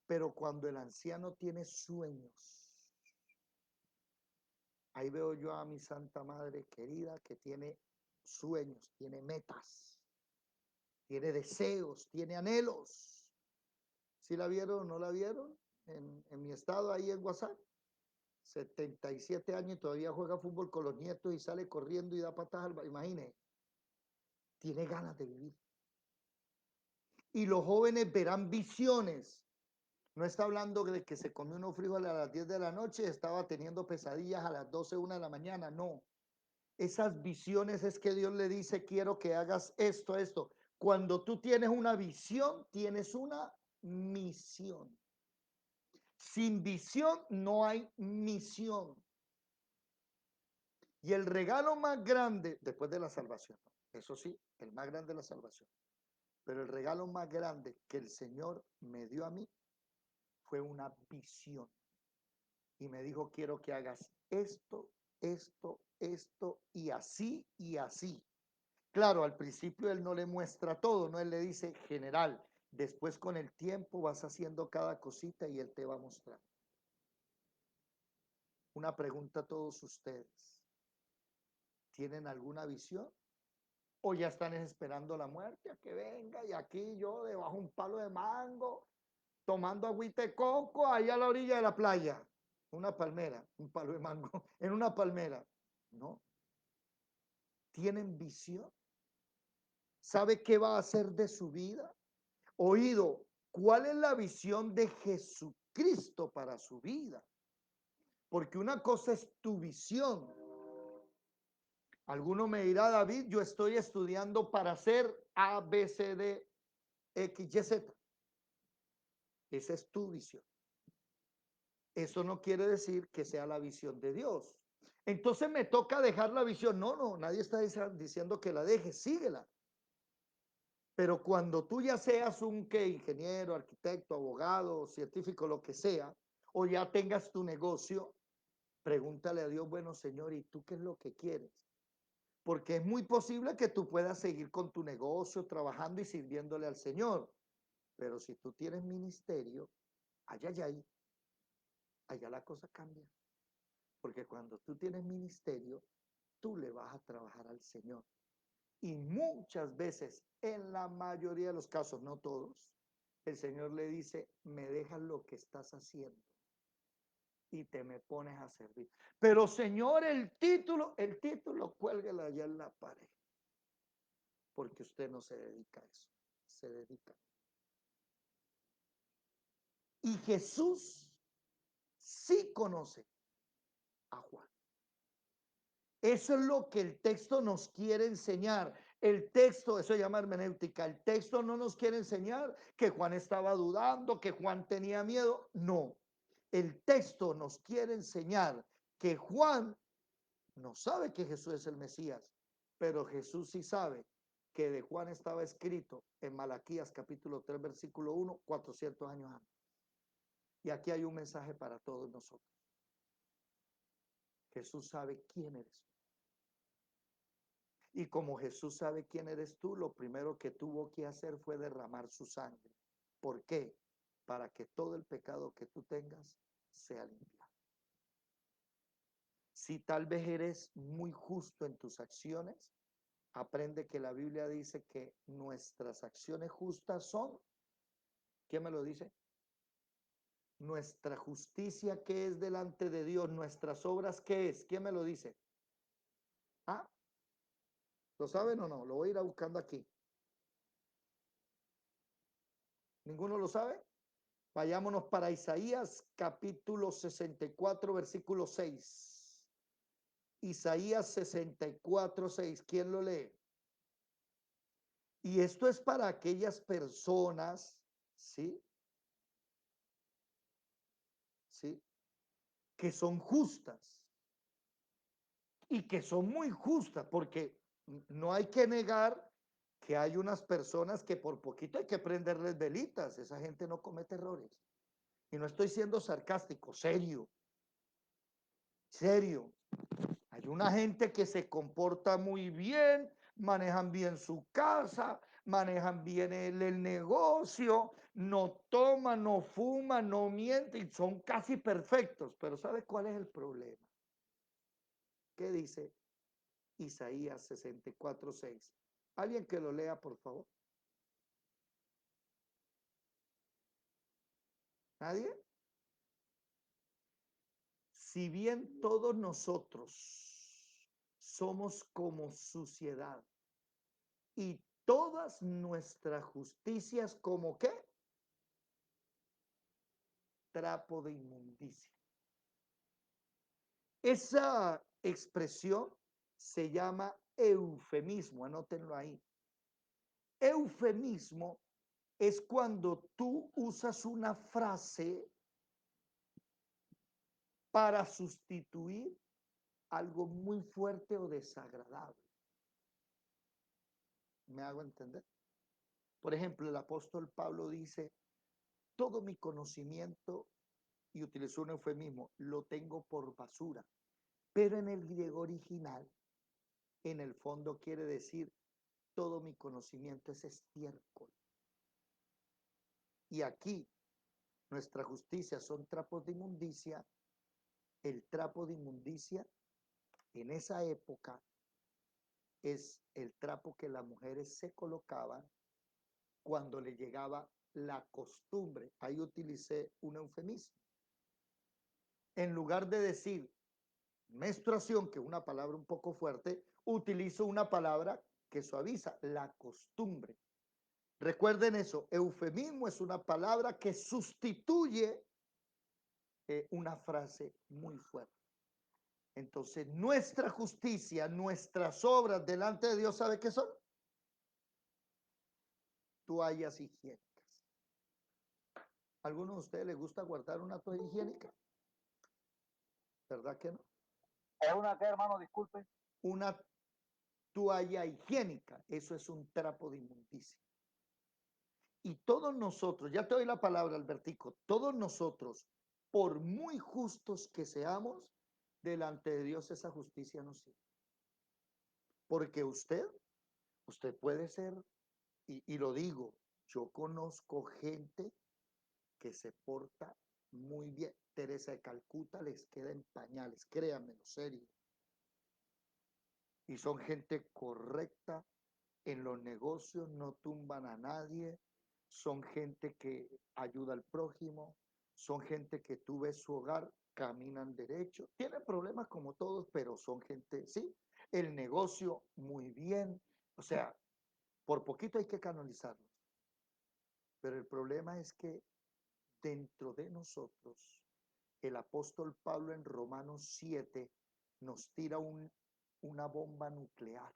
Pero cuando el anciano tiene sueños, ahí veo yo a mi Santa Madre querida que tiene sueños, tiene metas, tiene deseos, tiene anhelos. ¿Sí la vieron o no la vieron? En mi estado ahí en WhatsApp. 77 años y todavía juega fútbol con los nietos y sale corriendo y da patadas al... Imagine, tiene ganas de vivir. Y los jóvenes verán visiones. No está hablando de que se comió unos frijoles a las 10 de la noche y estaba teniendo pesadillas a las 12, 1 de la mañana. No. Esas visiones es que Dios le dice, quiero que hagas esto, esto. Cuando tú tienes una visión, tienes una misión. Sin visión no hay misión. Y el regalo más grande, después de la salvación, eso sí, el más grande es la salvación, pero el regalo más grande que el Señor me dio a mí fue una visión. Y me dijo, quiero que hagas esto, esto, esto, y así, y así. Claro, al principio Él no le muestra todo, ¿no? Él le dice general. Después con el tiempo vas haciendo cada cosita y Él te va a mostrar. Una pregunta a todos ustedes. ¿Tienen alguna visión? ¿O ya están esperando la muerte a que venga y aquí yo debajo un palo de mango, tomando agüita de coco ahí a la orilla de la playa? Una palmera, un palo de mango en una palmera. ¿No? ¿Tienen visión? ¿Sabe qué va a hacer de su vida? Oído, ¿cuál es la visión de Jesucristo para su vida? Porque una cosa es tu visión. Alguno me dirá, David, yo estoy estudiando para ser A, B, C, D, X, Y, Z. Esa es tu visión. Eso no quiere decir que sea la visión de Dios. Entonces me toca dejar la visión. No, no, nadie está diciendo que la dejes, síguela. Pero cuando tú ya seas un ingeniero, arquitecto, abogado, científico, lo que sea, o ya tengas tu negocio, pregúntale a Dios, bueno, Señor, ¿y tú qué es lo que quieres? Porque es muy posible que tú puedas seguir con tu negocio, trabajando y sirviéndole al Señor. Pero si tú tienes ministerio, allá la cosa cambia. Porque cuando tú tienes ministerio, tú le vas a trabajar al Señor. Y muchas veces, en la mayoría de los casos, no todos, el Señor le dice, me dejas lo que estás haciendo y te me pones a servir. Pero Señor, el título, cuélguela allá en la pared. Porque usted no se dedica a eso, se dedica. Y Jesús sí conoce a Juan. Eso es lo que el texto nos quiere enseñar. El texto, eso se llama hermenéutica. El texto no nos quiere enseñar que Juan estaba dudando, que Juan tenía miedo. No. El texto nos quiere enseñar que Juan no sabe que Jesús es el Mesías, pero Jesús sí sabe que de Juan estaba escrito en Malaquías capítulo 3, versículo 1, 400 años antes. Y aquí hay un mensaje para todos nosotros. Jesús sabe quién eres. Y como Jesús sabe quién eres tú, lo primero que tuvo que hacer fue derramar su sangre. ¿Por qué? Para que todo el pecado que tú tengas sea limpiado. Si tal vez eres muy justo en tus acciones, aprende que la Biblia dice que nuestras acciones justas son, ¿quién me lo dice? Nuestra justicia que es delante de Dios, nuestras obras ¿qué es? ¿Quién me lo dice? ¿Ah? ¿Lo saben o no? Lo voy a ir a buscando aquí. ¿Ninguno lo sabe? Vayámonos para Isaías capítulo 64, versículo 6. Isaías 64, 6. ¿Quién lo lee? Y esto es para aquellas personas, ¿sí? ¿Sí? Que son justas y que son muy justas, porque no hay que negar que hay unas personas que por poquito hay que prenderles velitas. Esa gente no comete errores. Y no estoy siendo sarcástico, serio, serio. Hay una gente que se comporta muy bien, manejan bien su casa, manejan bien el negocio, no toman, no fuman, no mienten, son casi perfectos. Pero ¿sabe cuál es el problema? ¿Qué dice Isaías 64:6? Alguien que lo lea, por favor. ¿Nadie? Si bien todos nosotros somos como suciedad y todas nuestras justicias como qué? Trapo de inmundicia. Esa expresión se llama eufemismo, anótenlo ahí. Eufemismo es cuando tú usas una frase para sustituir algo muy fuerte o desagradable. ¿Me hago entender? Por ejemplo, el apóstol Pablo dice, todo mi conocimiento, y utilizó un eufemismo, lo tengo por basura. Pero en el griego original, en el fondo quiere decir, todo mi conocimiento es estiércol. Y aquí, nuestra justicia son trapos de inmundicia. El trapo de inmundicia en esa época es el trapo que las mujeres se colocaban cuando le llegaba la costumbre. Ahí utilicé un eufemismo. En lugar de decir menstruación, que es una palabra un poco fuerte, utilizo una palabra que suaviza, la costumbre. Recuerden eso, eufemismo es una palabra que sustituye una frase muy fuerte. Entonces, nuestra justicia, nuestras obras delante de Dios, ¿sabe qué son? Toallas higiénicas. ¿A alguno de ustedes les gusta guardar una toalla higiénica? ¿Verdad que no? ¿Es una qué, hermano? Disculpe. Una toalla higiénica, eso es un trapo de inmundicia. Y todos nosotros, ya te doy la palabra, Albertico, todos nosotros, por muy justos que seamos, delante de Dios esa justicia no sirve. Porque usted puede ser, y lo digo, yo conozco gente que se porta muy bien. Teresa de Calcuta les queda en pañales, créanmelo, serio. Y son gente correcta en los negocios, no tumban a nadie, son gente que ayuda al prójimo, son gente que tú ves su hogar, caminan derecho, tienen problemas como todos, pero son gente, sí, el negocio muy bien, o sea, por poquito hay que canonizarlos. Pero el problema es que dentro de nosotros, el apóstol Pablo en Romanos 7 nos tira una bomba nuclear.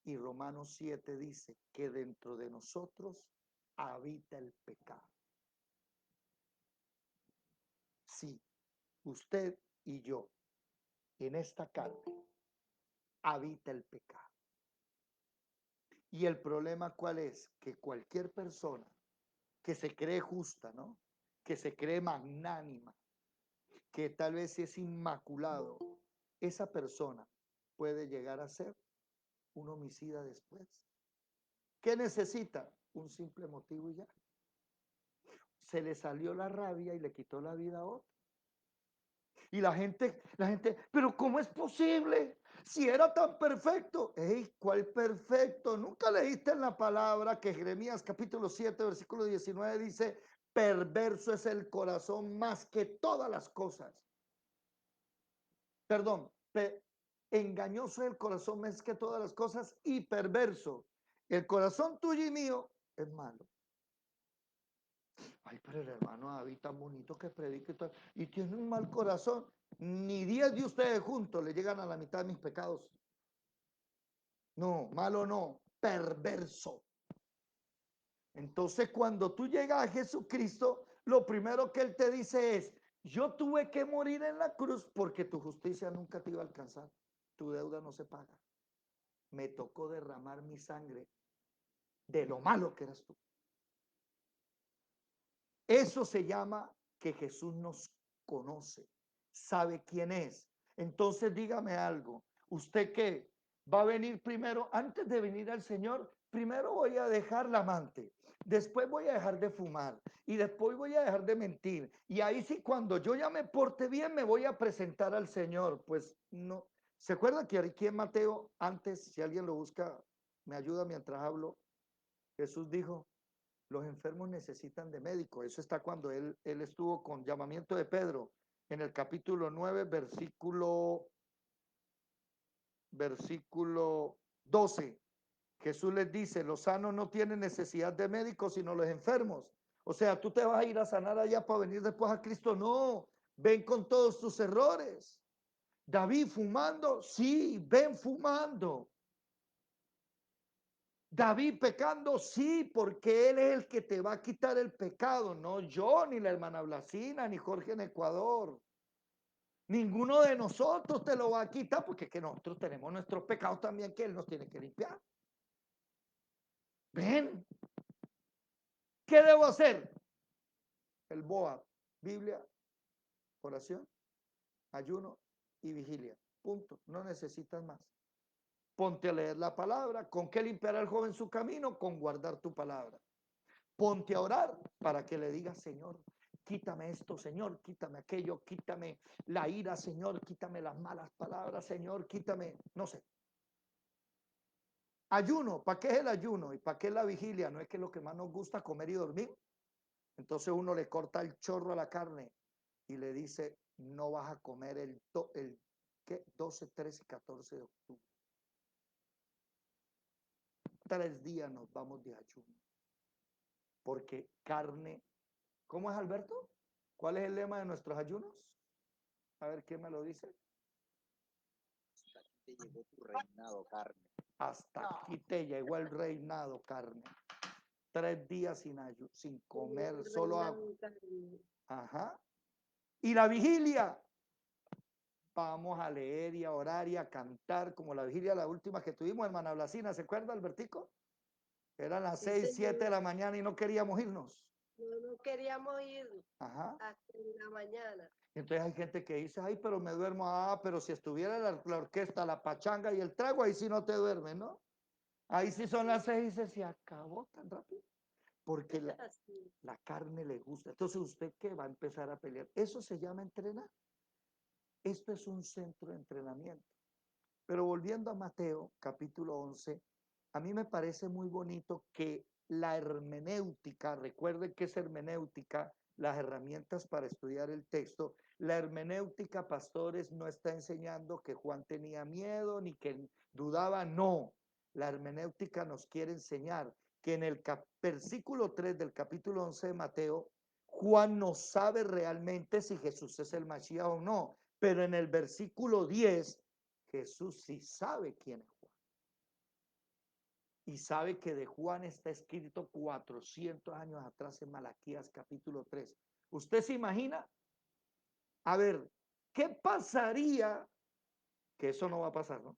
Y Romanos 7 dice que dentro de nosotros habita el pecado. Sí, usted y yo, en esta carne, habita el pecado. Y el problema ¿cuál es? Que cualquier persona que se cree justa, ¿no? Que se cree magnánima, que tal vez es inmaculado, esa persona puede llegar a ser un homicida después. ¿Qué necesita? Un simple motivo y ya. Se le salió la rabia y le quitó la vida a otro. Y la gente, pero ¿cómo es posible? Si era tan perfecto. ¡Ey! ¿Cuál perfecto? Nunca leíste en la palabra que Jeremías capítulo 7, versículo 19 dice, perverso es el corazón más que todas las cosas. Perdón, engañoso es el corazón más que todas las cosas y perverso. El corazón tuyo y mío es malo. Ay, pero el hermano David tan bonito que predica y tiene un mal corazón. Ni 10 de ustedes juntos le llegan a la mitad de mis pecados. No, malo no, perverso. Entonces, cuando tú llegas a Jesucristo, lo primero que Él te dice es, yo tuve que morir en la cruz porque tu justicia nunca te iba a alcanzar. Tu deuda no se paga. Me tocó derramar mi sangre de lo malo que eras tú. Eso se llama que Jesús nos conoce, sabe quién es. Entonces dígame algo, ¿usted qué? ¿Va a venir primero, antes de venir al Señor? Primero voy a dejar la amante, después voy a dejar de fumar y después voy a dejar de mentir. Y ahí sí, cuando yo ya me porte bien, me voy a presentar al Señor. Pues no. ¿Se acuerda que aquí en Mateo, antes, si alguien lo busca, me ayuda mientras hablo? Jesús dijo, los enfermos necesitan de médico. Eso está cuando él estuvo con llamamiento de Pedro en el capítulo 9, versículo 12. Jesús les dice, los sanos no tienen necesidad de médicos, sino los enfermos. O sea, tú te vas a ir a sanar allá para venir después a Cristo. No, ven con todos tus errores. David fumando, sí, ven fumando. David pecando, sí, porque él es el que te va a quitar el pecado, no yo, ni la hermana Blasina, ni Jorge en Ecuador. Ninguno de nosotros te lo va a quitar, porque es que nosotros tenemos nuestros pecados también que él nos tiene que limpiar. Ven, ¿qué debo hacer? El BOA, Biblia, oración, ayuno y vigilia. Punto, no necesitas más. Ponte a leer la palabra. ¿Con qué limpiará el joven su camino? Con guardar tu palabra. Ponte a orar para que le digas, Señor, quítame esto, Señor, quítame aquello, quítame la ira, Señor, quítame las malas palabras, Señor, quítame, no sé. Ayuno, ¿para qué es el ayuno? ¿Y para qué es la vigilia? ¿No es que lo que más nos gusta comer y dormir? Entonces uno le corta el chorro a la carne y le dice, no vas a comer ¿qué? 12, 13 y 14 de octubre. 3 días nos vamos de ayuno. Porque carne, ¿cómo es, Alberto? ¿Cuál es el lema de nuestros ayunos? A ver, ¿quién me lo dice? Hasta aquí te llegó tu reinado, carne. Hasta aquí te llegó el reinado, carne. 3 días sin comer, solo agua. Ajá. Y la vigilia. Vamos a leer y a orar y a cantar, como la vigilia, la última que tuvimos, hermana Blasina, ¿se acuerda, Albertico? Eran las 6, 7 de la mañana y no queríamos irnos. No queríamos ir Ajá. hasta la mañana. Entonces hay gente que dice, ay, pero me duermo. Ah, pero si estuviera la orquesta, la pachanga y el trago, ahí sí no te duermes, ¿no? Ahí sí son las 6 y se acabó tan rápido. Porque la carne le gusta. Entonces, ¿usted qué va a empezar a pelear? Eso se llama entrenar. Esto es un centro de entrenamiento. Pero volviendo a Mateo, capítulo 11, a mí me parece muy bonito que la hermenéutica, recuerden que es hermenéutica, las herramientas para estudiar el texto, la hermenéutica, pastores, no está enseñando que Juan tenía miedo ni que dudaba, no. La hermenéutica nos quiere enseñar que en el versículo 3 del capítulo 11 de Mateo, Juan no sabe realmente si Jesús es el Mashiach o no, pero en el versículo 10, Jesús sí sabe quién es Juan. Y sabe que de Juan está escrito 400 años atrás en Malaquías capítulo 3. ¿Usted se imagina? A ver, ¿qué pasaría? Que eso no va a pasar, ¿no?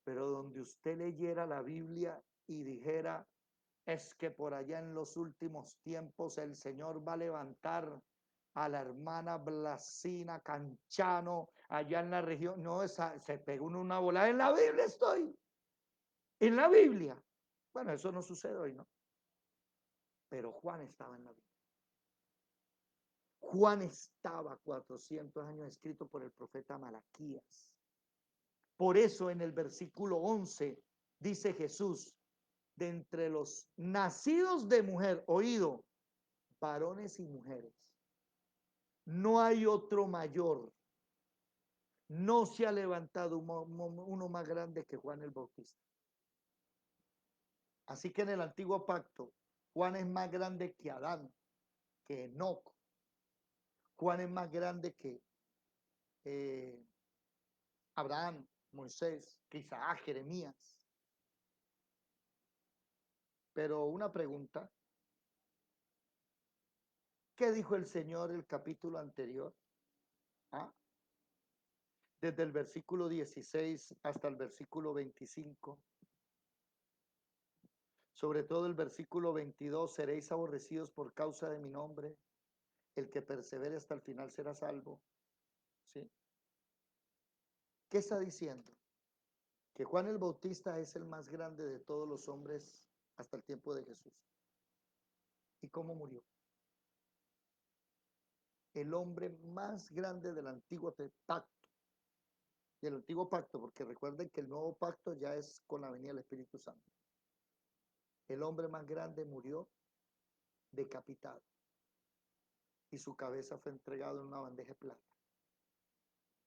Pero donde usted leyera la Biblia y dijera, es que por allá en los últimos tiempos el Señor va a levantar a la hermana Blasina Canchano allá en la región. No, se pegó una volada. En la Biblia estoy. En la Biblia, bueno, eso no sucede hoy, ¿no? Pero Juan estaba en la Biblia. Juan estaba 400 años escrito por el profeta Malaquías. Por eso en el versículo 11 dice Jesús, de entre los nacidos de mujer, oído, varones y mujeres, no hay otro mayor, no se ha levantado uno más grande que Juan el Bautista. Así que en el antiguo pacto, Juan es más grande que Adán, que Enoc. Juan es más grande que Abraham, Moisés, que Isaac, Jeremías. Pero una pregunta, ¿qué dijo el Señor el capítulo anterior? ¿Ah? Desde el versículo 16 hasta el versículo 25. Sobre todo el versículo 22, seréis aborrecidos por causa de mi nombre. El que persevere hasta el final será salvo. ¿Sí? ¿Qué está diciendo? Que Juan el Bautista es el más grande de todos los hombres hasta el tiempo de Jesús. ¿Y cómo murió? El hombre más grande del antiguo pacto. Y el antiguo pacto, porque recuerden que el nuevo pacto ya es con la venida del Espíritu Santo. El hombre más grande murió decapitado y su cabeza fue entregada en una bandeja de plata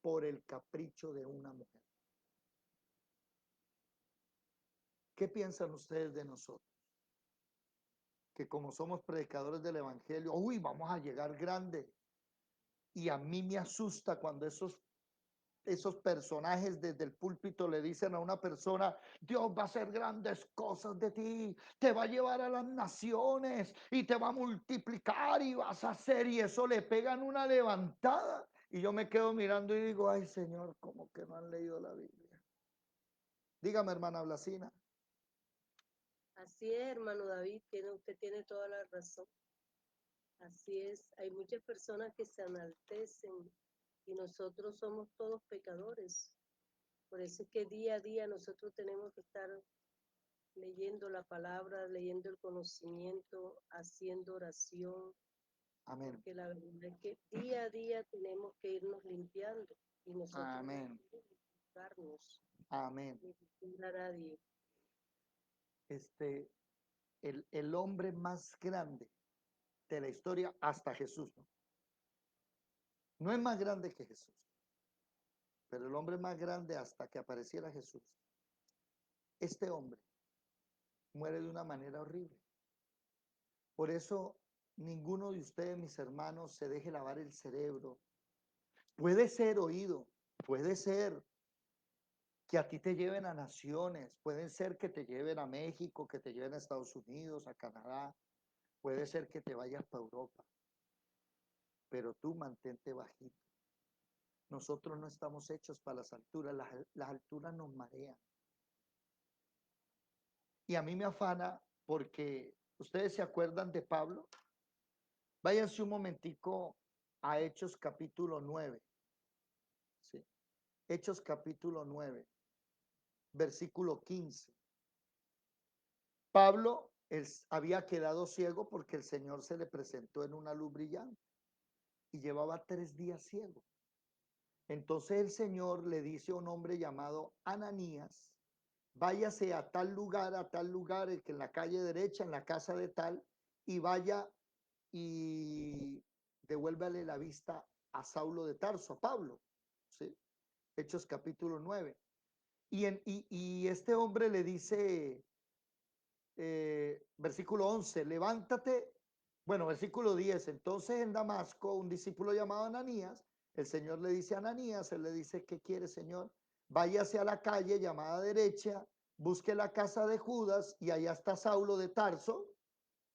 por el capricho de una mujer. ¿Qué piensan ustedes de nosotros? Que como somos predicadores del Evangelio, uy, vamos a llegar grande. Y a mí me asusta cuando esos personajes desde el púlpito le dicen a una persona, Dios va a hacer grandes cosas de ti, te va a llevar a las naciones y te va a multiplicar y vas a hacer, y eso le pegan una levantada. Y yo me quedo mirando y digo, ay Señor, ¿cómo que no han leído la Biblia? Dígame, hermana Blasina. Así es, hermano David, usted tiene toda la razón. Así es, hay muchas personas que se enaltecen y nosotros somos todos pecadores. Por eso es que día a día nosotros tenemos que estar leyendo la palabra, leyendo el conocimiento, haciendo oración, Amén. porque la verdad es que día a día tenemos que irnos limpiando y nosotros Amén. no podemos juzgarnos, Amén. ni juzgar a nadie. El hombre más grande de la historia hasta Jesús, ¿no? No es más grande que Jesús, pero el hombre más grande hasta que apareciera Jesús. Este hombre muere de una manera horrible. Por eso ninguno de ustedes, mis hermanos, se deje lavar el cerebro. Puede ser oído, puede ser que a ti te lleven a naciones, puede ser que te lleven a México, que te lleven a Estados Unidos, a Canadá, puede ser que te vayas para Europa, pero tú mantente bajito. Nosotros no estamos hechos para las alturas, las alturas nos marean. Y a mí me afana porque ustedes se acuerdan de Pablo. Váyanse un momentico a Hechos capítulo 9. ¿Sí? Hechos capítulo 9, versículo 15. Pablo había quedado ciego porque el Señor se le presentó en una luz brillante y llevaba 3 días ciego. Entonces el Señor le dice a un hombre llamado Ananías, váyase a tal lugar, el que en la calle derecha, en la casa de tal, y vaya y devuélvale la vista a Saulo de Tarso, a Pablo. ¿Sí? Hechos capítulo 9. Y este hombre le dice, versículo 11, levántate, bueno, versículo 10, entonces en Damasco, un discípulo llamado Ananías, el Señor le dice a Ananías, él le dice, ¿qué quiere, Señor? Váyase a la calle llamada derecha, busque la casa de Judas y allá está Saulo de Tarso,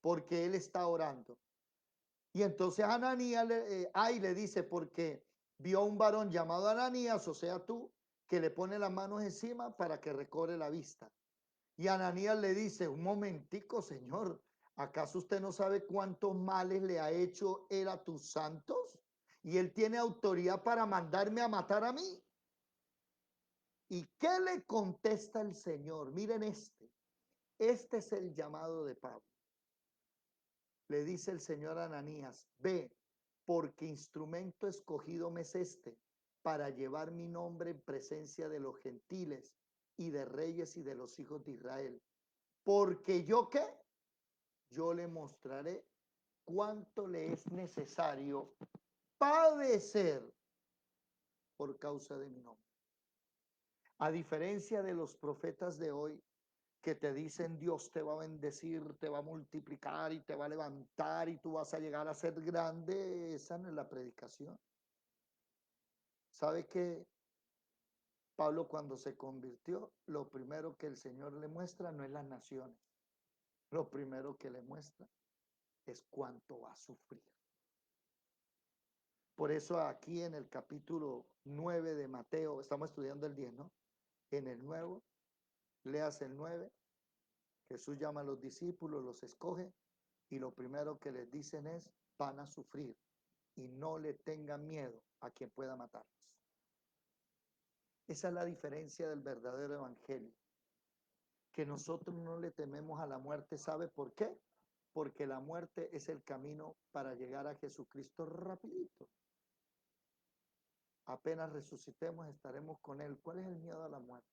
porque él está orando. Y entonces Ananías le dice, porque vio a un varón llamado Ananías, o sea tú, que le pone las manos encima para que recobre la vista. Y Ananías le dice, un momentico, Señor, ¿acaso usted no sabe cuántos males le ha hecho él a tus santos? Y él tiene autoridad para mandarme a matar a mí. ¿Y qué le contesta el Señor? Miren este. Este es el llamado de Pablo. Le dice el Señor a Ananías, ve, porque instrumento escogido me es este, para llevar mi nombre en presencia de los gentiles y de reyes y de los hijos de Israel. Porque yo qué, yo le mostraré cuánto le es necesario padecer por causa de mi nombre. A diferencia de los profetas de hoy, que te dicen Dios te va a bendecir, te va a multiplicar y te va a levantar y tú vas a llegar a ser grande, esa no es la predicación. ¿Sabe que Pablo cuando se convirtió, lo primero que el Señor le muestra no es las naciones, lo primero que le muestra es cuánto va a sufrir? Por eso aquí en el capítulo 9 de Mateo, estamos estudiando el 10, ¿no? En el nuevo, leas el 9, Jesús llama a los discípulos, los escoge y lo primero que les dicen es, van a sufrir y no le tengan miedo a quien pueda matarlos. Esa es la diferencia del verdadero evangelio, que nosotros no le tememos a la muerte. ¿Sabe por qué? Porque la muerte es el camino para llegar a Jesucristo rapidito. Apenas resucitemos estaremos con Él. ¿Cuál es el miedo a la muerte?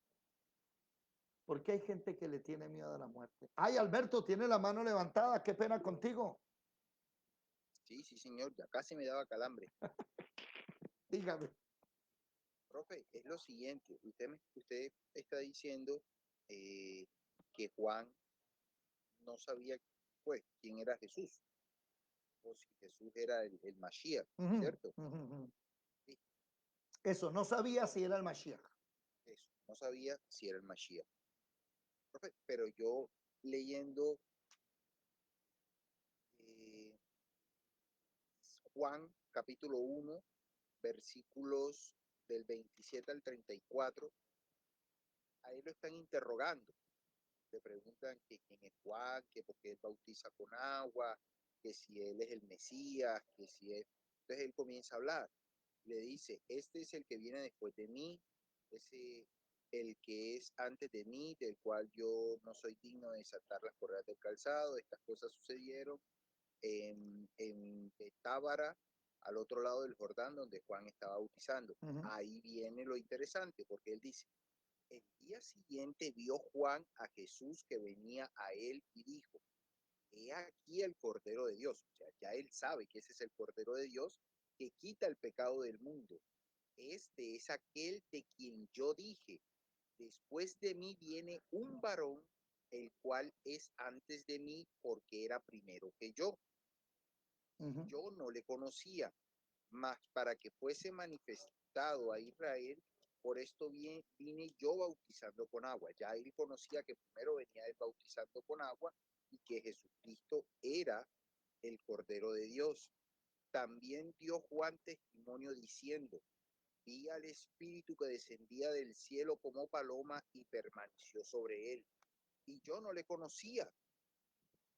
Porque hay gente que le tiene miedo a la muerte. Ay, Alberto, tiene la mano levantada, qué pena contigo. Sí, sí, señor, ya casi me daba calambre. Dígame. Profe, es lo siguiente, usted está diciendo que Juan no sabía pues quién era Jesús, o si Jesús era el Mashiach, ¿cierto? Sí, Eso, no sabía si era el Mashiach. eso, no sabía si era el Mashiach. Profe, pero yo leyendo eh, Juan capítulo 1, versículos del 27 al 34, ahí lo están interrogando. Le preguntan que quién es Juan, que por qué él bautiza con agua, que si él es el Mesías, que si es... Entonces él comienza a hablar. Le dice, este es el que viene después de mí, ese el que es antes de mí, del cual yo no soy digno de desatar las correas del calzado. Estas cosas sucedieron en Tábara, al otro lado del Jordán, donde Juan estaba bautizando. Ahí viene lo interesante, porque él dice, el día siguiente vio Juan a Jesús que venía a él y dijo, he aquí el Cordero de Dios. O sea, ya él sabe que ese es el Cordero de Dios que quita el pecado del mundo. Este es aquel de quien yo dije, después de mí viene un varón, el cual es antes de mí porque era primero que yo. Yo no le conocía, mas para que fuese manifestado a Israel, por esto vine yo bautizando con agua. Ya él conocía que primero venía él bautizando con agua y que Jesucristo era el Cordero de Dios. También dio Juan testimonio diciendo, vi al Espíritu que descendía del cielo como paloma y permaneció sobre él. Y yo no le conocía,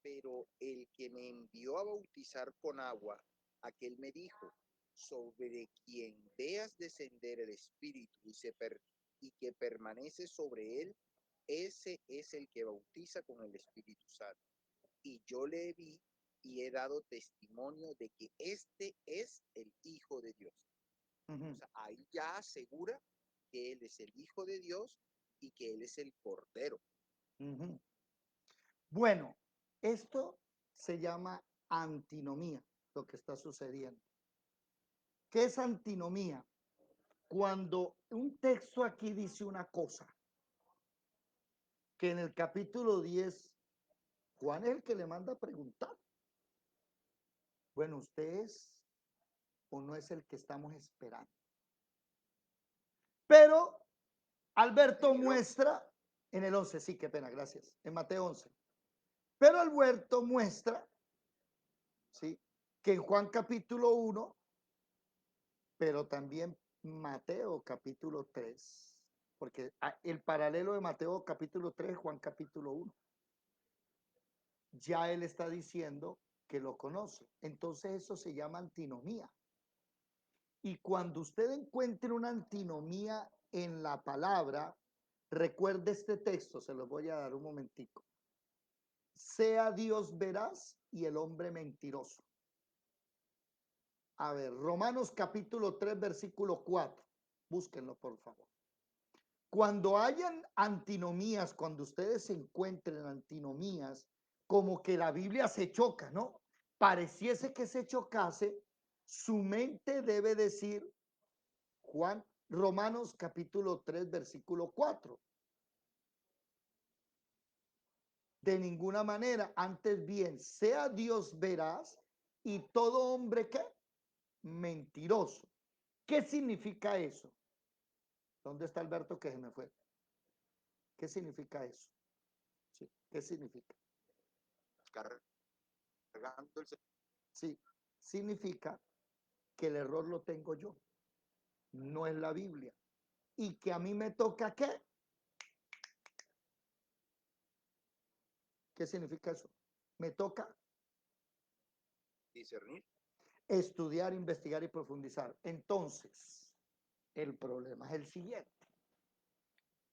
pero el que me envió a bautizar con agua, aquel me dijo, sobre quien veas descender el Espíritu y que permanece sobre él, ese es el que bautiza con el Espíritu Santo. Y yo le vi y he dado testimonio de que este es el Hijo de Dios. O sea, ahí ya asegura que él es el Hijo de Dios y que él es el Cordero. Bueno, esto se llama antinomía, lo que está sucediendo. ¿Qué es antinomía? Cuando un texto aquí dice una cosa, que en el capítulo 10, Juan es el que le manda a preguntar. Bueno, ¿usted es o no es el que estamos esperando? Pero Alberto muestra, en el 11, sí, qué pena, gracias, en Mateo 11. Pero Alberto muestra, ¿sí?, que en Juan capítulo 1, pero también Mateo capítulo 3, porque el paralelo de Mateo capítulo 3, Juan capítulo 1, ya él está diciendo que lo conoce. Entonces eso se llama antinomía. Y cuando usted encuentre una antinomía en la palabra, recuerde este texto, se los voy a dar un momentico. Sea Dios veraz y el hombre mentiroso. A ver, Romanos capítulo 3, versículo 4. Búsquenlo, por favor. Cuando hayan antinomías, cuando ustedes se encuentren antinomías, como que la Biblia se choca, ¿no? Pareciese que se chocase, su mente debe decir, Romanos capítulo 3, versículo 4. De ninguna manera, antes bien, sea Dios veraz y todo hombre que mentiroso. ¿Qué significa eso? ¿Dónde está Alberto que se me fue? ¿Qué significa eso? Sí, ¿qué significa? Cargando el Sí, significa que el error lo tengo yo, no es la Biblia. Y que a mí me toca ¿qué? ¿Qué significa eso? Me toca discernir. estudiar, investigar y profundizar. Entonces, el problema es el siguiente.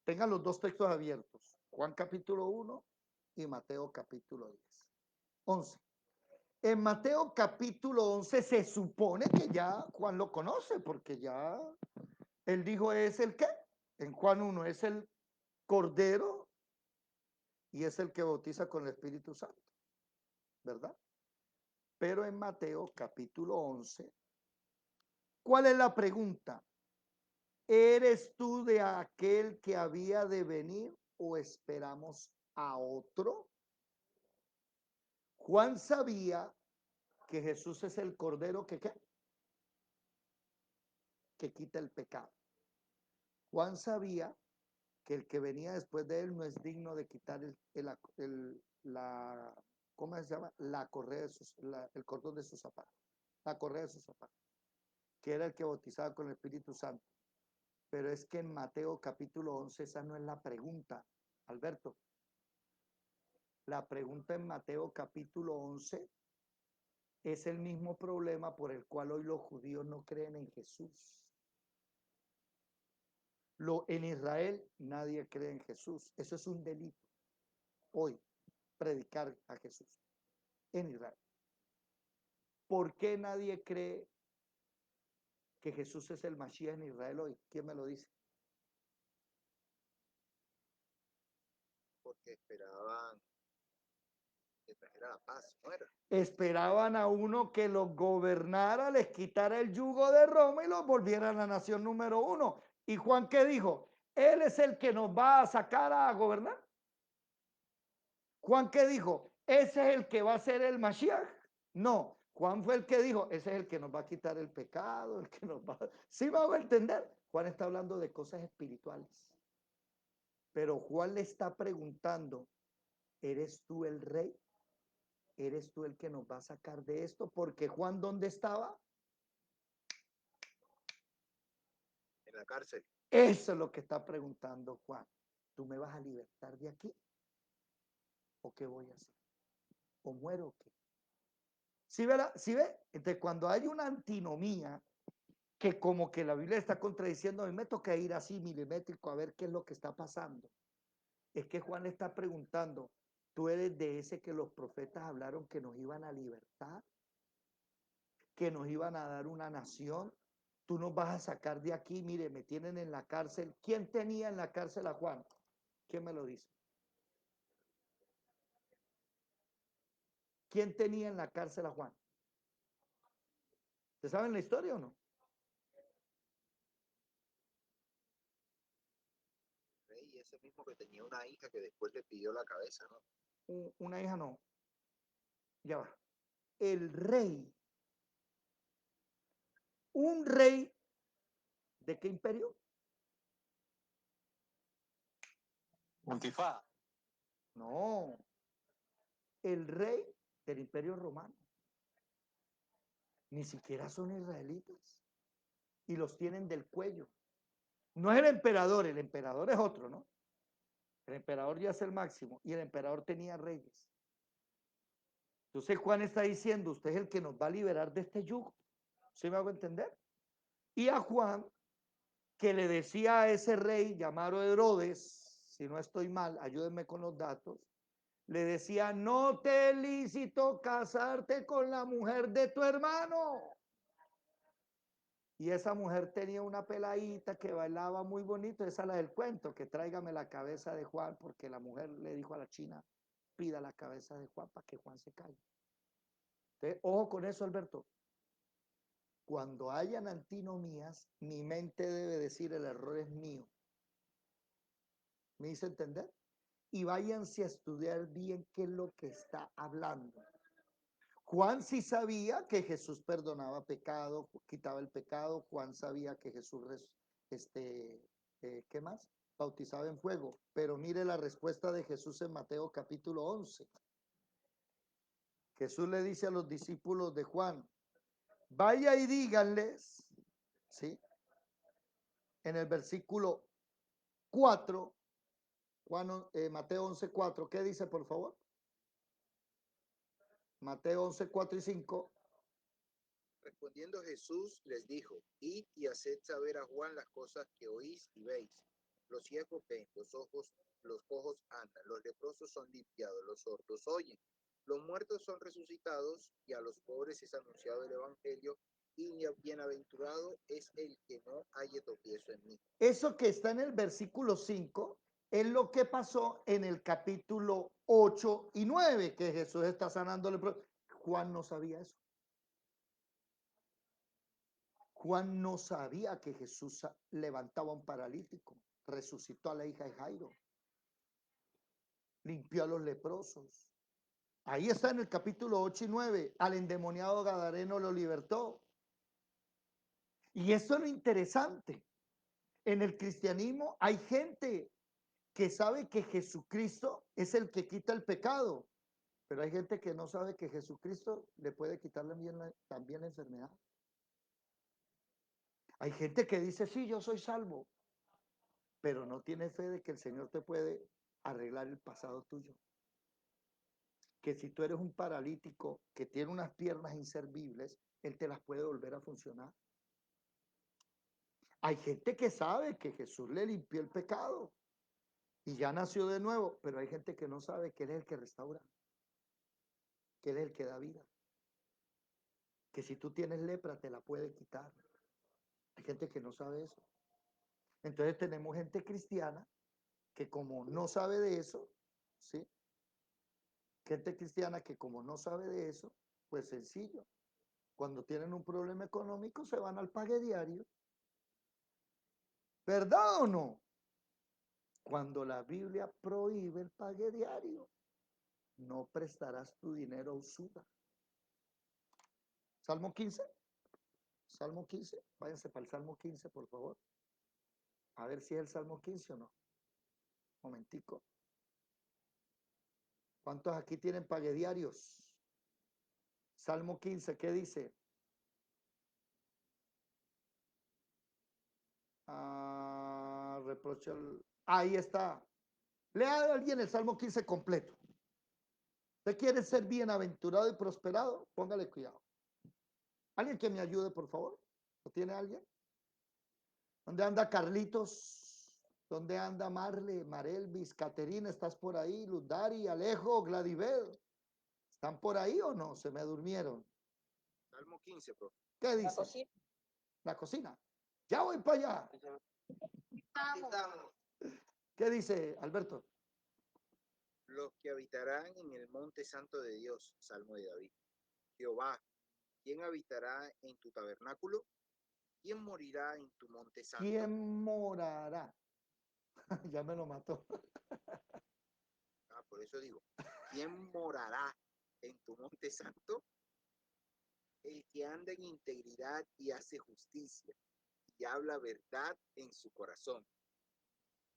Tengan los dos textos abiertos, Juan capítulo 1 y Mateo capítulo 10. 11. En Mateo capítulo 11 se supone que ya Juan lo conoce, porque ya él dijo es el qué. En Juan 1 es el Cordero y es el que bautiza con el Espíritu Santo, ¿verdad? Pero en Mateo capítulo 11, ¿cuál es la pregunta? ¿Eres tú de aquel que había de venir o esperamos a otro? Juan sabía que Jesús es el Cordero que ¿qué? Que quita el pecado. Juan sabía que el que venía después de él no es digno de quitar ¿cómo se llama? La correa de el cordón de sus zapatos, la correa de sus zapatos, que era el que bautizaba con el Espíritu Santo. Pero es que en Mateo capítulo 11 esa no es la pregunta, Alberto. La pregunta en Mateo capítulo 11 es el mismo problema por el cual hoy los judíos no creen en Jesús. En Israel nadie cree en Jesús. Eso es un delito. Hoy, predicar a Jesús en Israel. ¿Por qué nadie cree que Jesús es el Mashiach en Israel hoy? ¿Quién me lo dice? Porque esperaban que trajera la paz, ¿no era? Esperaban a uno que los gobernara, les quitara el yugo de Roma y los volviera a la nación número 1. ¿Y Juan qué dijo? Él es el que nos va a sacar a gobernar. Juan qué dijo? Ese es el que va a ser el Mashiach. No, Juan fue el que dijo, ese es el que nos va a quitar el pecado, el que nos va... ¿Sí vamos a entender? Juan está hablando de cosas espirituales. Pero Juan le está preguntando, ¿eres tú el rey? ¿Eres tú el que nos va a sacar de esto? Porque Juan, ¿dónde estaba? En la cárcel. Eso es lo que está preguntando Juan. ¿Tú me vas a libertar de aquí? ¿O qué voy a hacer? ¿O muero o qué? ¿Sí, verá? ¿Sí ve? Entonces, cuando hay una antinomía, que como que la Biblia está contradiciendo, a mí me toca ir así milimétrico a ver qué es lo que está pasando. Es que Juan le está preguntando, ¿tú eres de ese que los profetas hablaron que nos iban a libertar? ¿Que nos iban a dar una nación? ¿Tú nos vas a sacar de aquí? Mire, me tienen en la cárcel. ¿Quién tenía en la cárcel a Juan? ¿Quién me lo dice? ¿Quién tenía en la cárcel a Juan? ¿Se saben la historia o no? Rey, ese mismo que tenía una hija que después le pidió la cabeza, ¿no? Una hija no. Ya va. El rey. ¿Un rey de qué imperio? Antifaz. No. El rey del imperio romano. Ni siquiera son israelitas. Y los tienen del cuello. No es el emperador es otro, ¿no? El emperador ya es el máximo y el emperador tenía reyes. Entonces Juan está diciendo, usted es el que nos va a liberar de este yugo. ¿Sí me hago entender? y a Juan, que le decía a ese rey llamado Herodes, si no estoy mal, ayúdenme con los datos, le decía, no te es lícito casarte con la mujer de tu hermano. Y esa mujer tenía una peladita que bailaba muy bonito, esa es la del cuento, que tráigame la cabeza de Juan, porque la mujer le dijo a la china, pida la cabeza de Juan para que Juan se calle. Entonces, ojo con eso, Alberto. Cuando hayan antinomías, mi mente debe decir el error es mío. ¿Me hice entender? Y váyanse a estudiar bien qué es lo que está hablando. Juan sí sabía que Jesús perdonaba pecado, quitaba el pecado. Juan sabía que Jesús, ¿qué más? Bautizaba en fuego. Pero mire la respuesta de Jesús en Mateo capítulo 11. Jesús le dice a los discípulos de Juan, vaya y díganles, ¿sí? En el versículo 4, Mateo 11:4, ¿qué dice por favor? Mateo 11:4 y 5. Respondiendo Jesús les dijo, id y haced saber a Juan las cosas que oís y veis. Los ciegos ven, los cojos andan, los leprosos son limpiados, los sordos oyen, los muertos son resucitados y a los pobres es anunciado el evangelio y bienaventurado es el que no haya tropiezo en mí. Eso que está en el versículo 5 es lo que pasó en el capítulo 8 y 9, que Jesús está sanando leprosos. Juan no sabía eso. Juan no sabía que Jesús levantaba a un paralítico, resucitó a la hija de Jairo, limpió a los leprosos. Ahí está en el capítulo 8 y 9, al endemoniado gadareno lo libertó. Y eso es lo interesante. En el cristianismo hay gente que sabe que Jesucristo es el que quita el pecado, pero hay gente que no sabe que Jesucristo le puede quitar también la enfermedad. Hay gente que dice, sí, yo soy salvo, pero no tiene fe de que el Señor te puede arreglar el pasado tuyo. Que si tú eres un paralítico que tiene unas piernas inservibles, Él te las puede volver a funcionar. Hay gente que sabe que Jesús le limpió el pecado y ya nació de nuevo, pero hay gente que no sabe que Él es el que restaura, que Él es el que da vida. Que si tú tienes lepra te la puede quitar. Hay gente que no sabe eso. Entonces tenemos gente cristiana que como no sabe de eso, ¿sí? Gente cristiana que como no sabe de eso, pues sencillo. Cuando tienen un problema económico se van al pague diario. ¿Verdad o no? Cuando la Biblia prohíbe el pague diario, no prestarás tu dinero a usura. Salmo 15. Salmo 15. Váyanse para el Salmo 15, por favor. A ver si es el Salmo 15 o no. Momentico. ¿Cuántos aquí tienen pague diarios? Salmo 15, ¿qué dice? Reproche ahí está. Lea a alguien el Salmo 15 completo. ¿Usted quiere ser bienaventurado y prosperado? Póngale cuidado. ¿Alguien que me ayude, por favor? ¿Lo tiene alguien? ¿Dónde anda Carlitos? ¿Dónde anda Marle, Marelvis, Caterina? ¿Estás por ahí? Ludari, Alejo, Gladibel. ¿Están por ahí o no? Se me durmieron. Salmo 15, profe. ¿Qué dice? La cocina. Ya voy para allá. Estamos. ¿Qué dice Alberto? Los que habitarán en el monte santo de Dios, Salmo de David. Jehová, ¿quién habitará en tu tabernáculo? ¿Quién morirá en tu monte santo? ¿Quién morará? Ya me lo mató. Por eso digo, ¿quién morará en tu monte santo? El que anda en integridad y hace justicia y habla verdad en su corazón.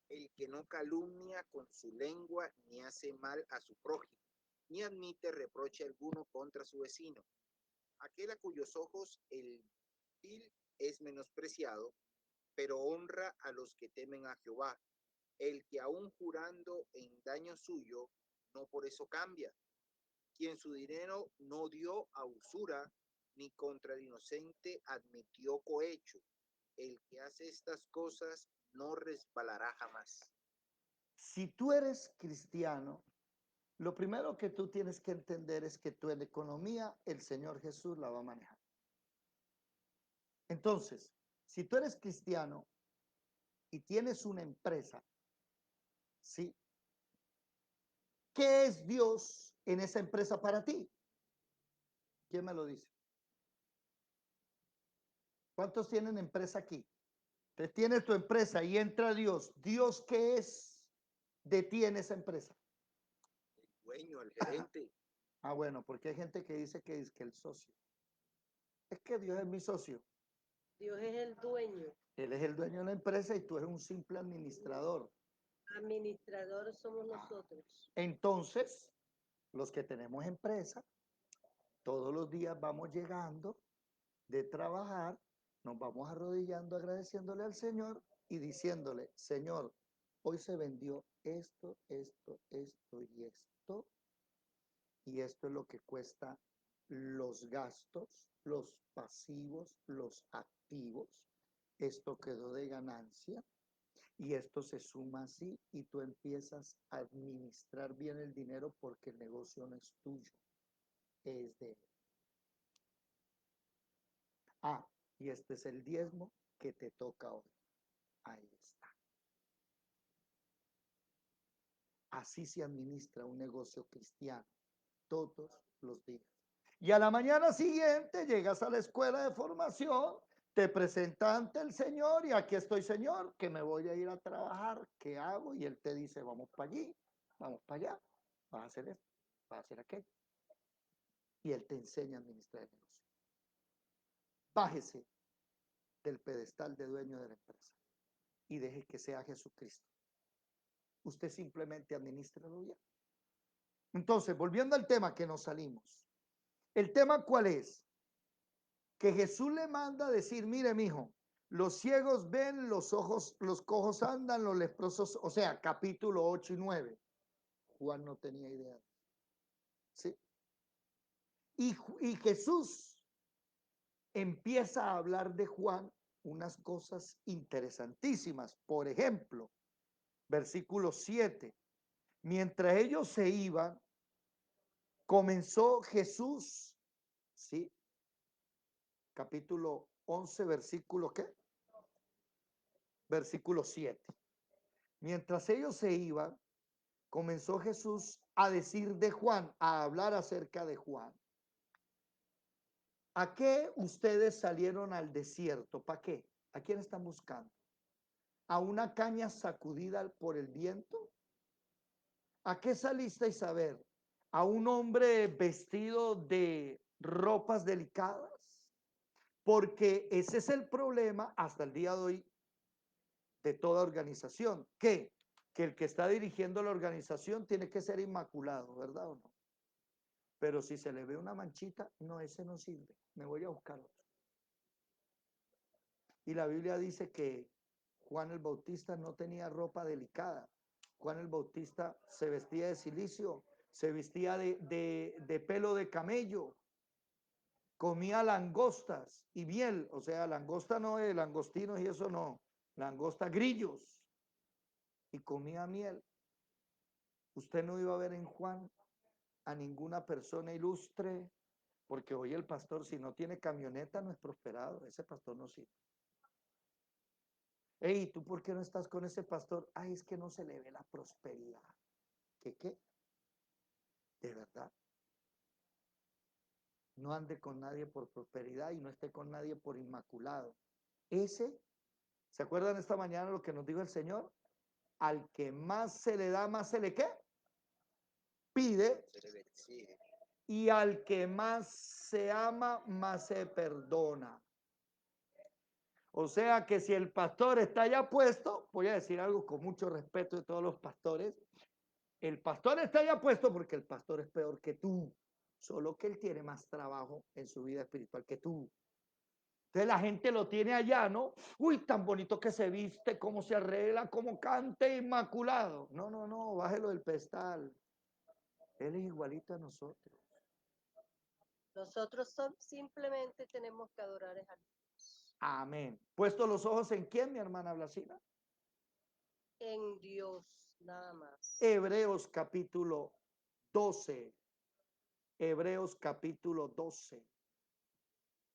El que no calumnia con su lengua ni hace mal a su prójimo, ni admite reproche alguno contra su vecino. Aquel a cuyos ojos el vil es menospreciado, pero honra a los que temen a Jehová. El que aún jurando en daño suyo, no por eso cambia. Quien su dinero no dio a usura, ni contra el inocente admitió cohecho. El que hace estas cosas no resbalará jamás. Si tú eres cristiano, lo primero que tú tienes que entender es que tu economía, el Señor Jesús la va a manejar. Entonces, si tú eres cristiano y tienes una empresa, ¿sí? ¿Qué es Dios en esa empresa para ti? ¿Quién me lo dice? ¿Cuántos tienen empresa aquí? Te tienes tu empresa y entra Dios. ¿Dios qué es de ti en esa empresa? El dueño, el gerente. Ah, bueno, porque hay gente que dice que es que el socio. Es que Dios es mi socio. Dios es el dueño. Él es el dueño de la empresa y tú eres un simple administrador. Administrador somos nosotros. Entonces, los que tenemos empresa, todos los días vamos llegando de trabajar, nos vamos arrodillando agradeciéndole al Señor y diciéndole, Señor, hoy se vendió esto, esto, esto y esto es lo que cuesta los gastos, los pasivos, los activos. Esto quedó de ganancia y esto se suma así y tú empiezas a administrar bien el dinero porque el negocio no es tuyo, es de él. Ah, y este es el diezmo que te toca hoy. Ahí está. Así se administra un negocio cristiano todos los días. Y a la mañana siguiente llegas a la escuela de formación, te presentas ante el Señor y aquí estoy, Señor, que me voy a ir a trabajar, ¿qué hago? Y Él te dice, vamos para allí, vamos para allá, vas a hacer esto, vas a hacer aquello. Y Él te enseña a administrar el negocio. Bájese del pedestal de dueño de la empresa y deje que sea Jesucristo. Usted simplemente administralo bien. Entonces, volviendo al tema que nos salimos. ¿El tema cuál es? Que Jesús le manda a decir, mire, mijo, los ciegos ven, los cojos andan, los leprosos, o sea, capítulo 8 y 9. Juan no tenía idea. ¿Sí? Y Jesús empieza a hablar de Juan unas cosas interesantísimas. Por ejemplo, versículo 7. Mientras ellos se iban, comenzó Jesús, ¿sí? Capítulo 11, versículo ¿qué? Versículo 7. Mientras ellos se iban, comenzó Jesús a decir de Juan, a hablar acerca de Juan. ¿A qué ustedes salieron al desierto? ¿Para qué? ¿A quién están buscando? ¿A una caña sacudida por el viento? ¿A qué salisteis a ver? ¿A un hombre vestido de ropas delicadas? Porque ese es el problema hasta el día de hoy de toda organización. ¿Qué? Que el que está dirigiendo la organización tiene que ser inmaculado, ¿verdad o no? Pero si se le ve una manchita, no, ese no sirve, me voy a buscar otro. Y la Biblia dice que Juan el Bautista no tenía ropa delicada. Juan el Bautista se vestía de cilicio, se vestía de pelo de camello, comía langostas y miel, o sea, langosta no de langostinos y eso no, langosta grillos, y comía miel. Usted no iba a ver en Juan a ninguna persona ilustre, porque hoy el pastor, si no tiene camioneta, no es prosperado, ese pastor no sirve. Hey, ¿tú por qué no estás con ese pastor? Ay, es que no se le ve la prosperidad. ¿Qué? De verdad. No ande con nadie por prosperidad y no esté con nadie por inmaculado. Ese, ¿se acuerdan esta mañana lo que nos dijo el Señor? Al que más se le da, más se le ¿qué? Pide. Se le exige. Y al que más se ama, más se perdona. O sea que si el pastor está ya puesto, voy a decir algo con mucho respeto de todos los pastores, el pastor está ya puesto porque el pastor es peor que tú, solo que él tiene más trabajo en su vida espiritual que tú. Entonces la gente lo tiene allá, ¿no? Uy, tan bonito que se viste, cómo se arregla, cómo cante, inmaculado. No, bájelo del pedestal. Él es igualito a nosotros. Nosotros simplemente tenemos que adorar a Dios. Amén. ¿Puesto los ojos en quién, mi hermana Blasina? En Dios, nada más. Hebreos capítulo 12. Hebreos capítulo 12.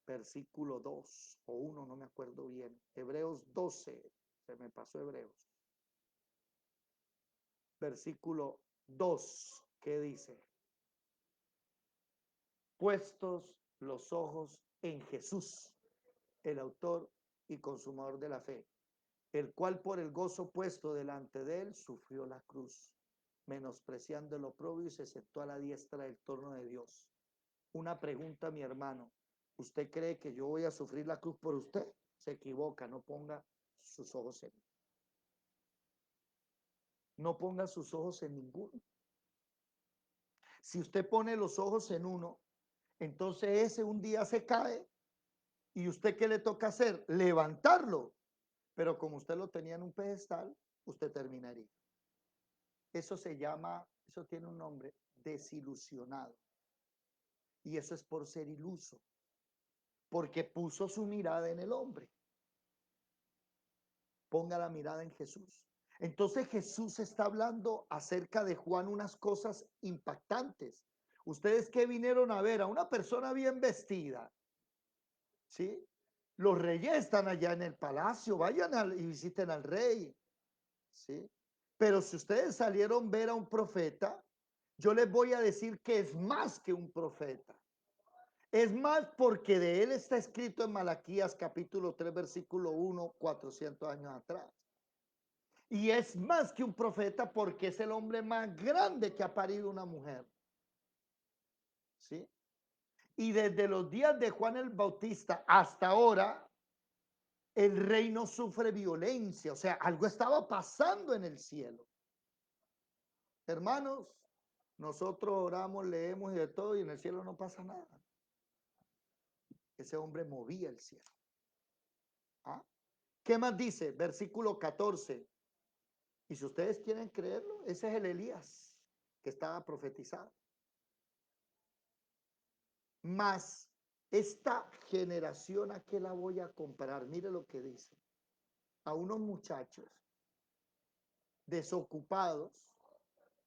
Versículo 2 o 1, no me acuerdo bien. Hebreos 12. Se me pasó Hebreos. Versículo 2. ¿Qué dice? Puestos los ojos en Jesús, el autor y consumador de la fe, el cual por el gozo puesto delante de él sufrió la cruz, menospreciando el oprobio y se sentó a la diestra del trono de Dios. Una pregunta, mi hermano. ¿Usted cree que yo voy a sufrir la cruz por usted? Se equivoca, no ponga sus ojos en mí. No ponga sus ojos en ninguno. Si usted pone los ojos en uno, entonces ese un día se cae y usted ¿qué le toca hacer? Levantarlo. Pero como usted lo tenía en un pedestal, usted terminaría. Eso se llama, eso tiene un nombre, desilusionado. Y eso es por ser iluso, porque puso su mirada en el hombre. Ponga la mirada en Jesús. Entonces Jesús está hablando acerca de Juan unas cosas impactantes. Ustedes que vinieron a ver a una persona bien vestida, ¿sí? Los reyes están allá en el palacio, vayan y visiten al rey, ¿sí? Pero si ustedes salieron a ver a un profeta, yo les voy a decir que es más que un profeta. Es más porque de él está escrito en Malaquías capítulo 3 versículo 1, 400 años atrás. Y es más que un profeta porque es el hombre más grande que ha parido una mujer. ¿Sí? Y desde los días de Juan el Bautista hasta ahora, el reino sufre violencia. O sea, algo estaba pasando en el cielo. Hermanos, nosotros oramos, leemos y de todo, y en el cielo no pasa nada. Ese hombre movía el cielo. ¿Ah? ¿Qué más dice? Versículo 14. Y si ustedes quieren creerlo, ese es el Elías que estaba profetizado. Mas esta generación, ¿a qué la voy a comparar? Mire lo que dice. A unos muchachos desocupados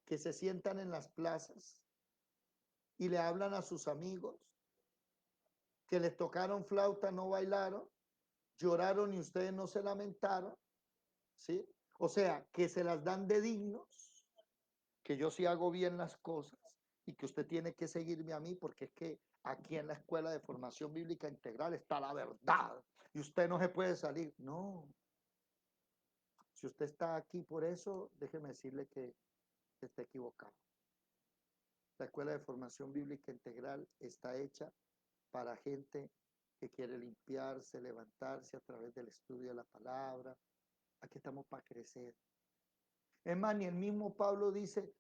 que se sientan en las plazas y le hablan a sus amigos que les tocaron flauta, no bailaron, lloraron y ustedes no se lamentaron, ¿sí? O sea, que se las dan de dignos, que yo sí hago bien las cosas y que usted tiene que seguirme a mí porque es que aquí en la Escuela de Formación Bíblica Integral está la verdad y usted no se puede salir. No. Si usted está aquí por eso, déjeme decirle que está equivocado. La Escuela de Formación Bíblica Integral está hecha para gente que quiere limpiarse, levantarse a través del estudio de la palabra. Aquí estamos para crecer. Es más, ni el mismo Pablo dice,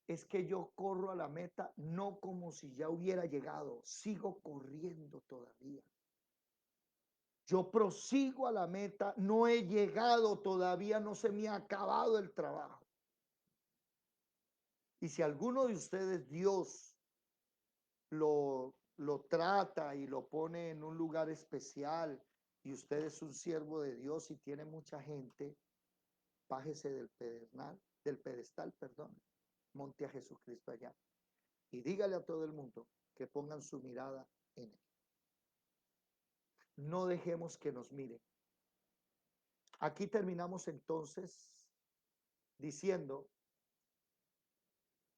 es que yo corro a la meta no como si ya hubiera llegado, sigo corriendo todavía. Yo prosigo a la meta, no he llegado todavía, no se me ha acabado el trabajo. Y si alguno de ustedes Dios lo trata y lo pone en un lugar especial y usted es un siervo de Dios y tiene mucha gente, bájese del pedestal, perdón, monte a Jesucristo allá y dígale a todo el mundo que pongan su mirada en él. No dejemos que nos miren. Aquí terminamos entonces diciendo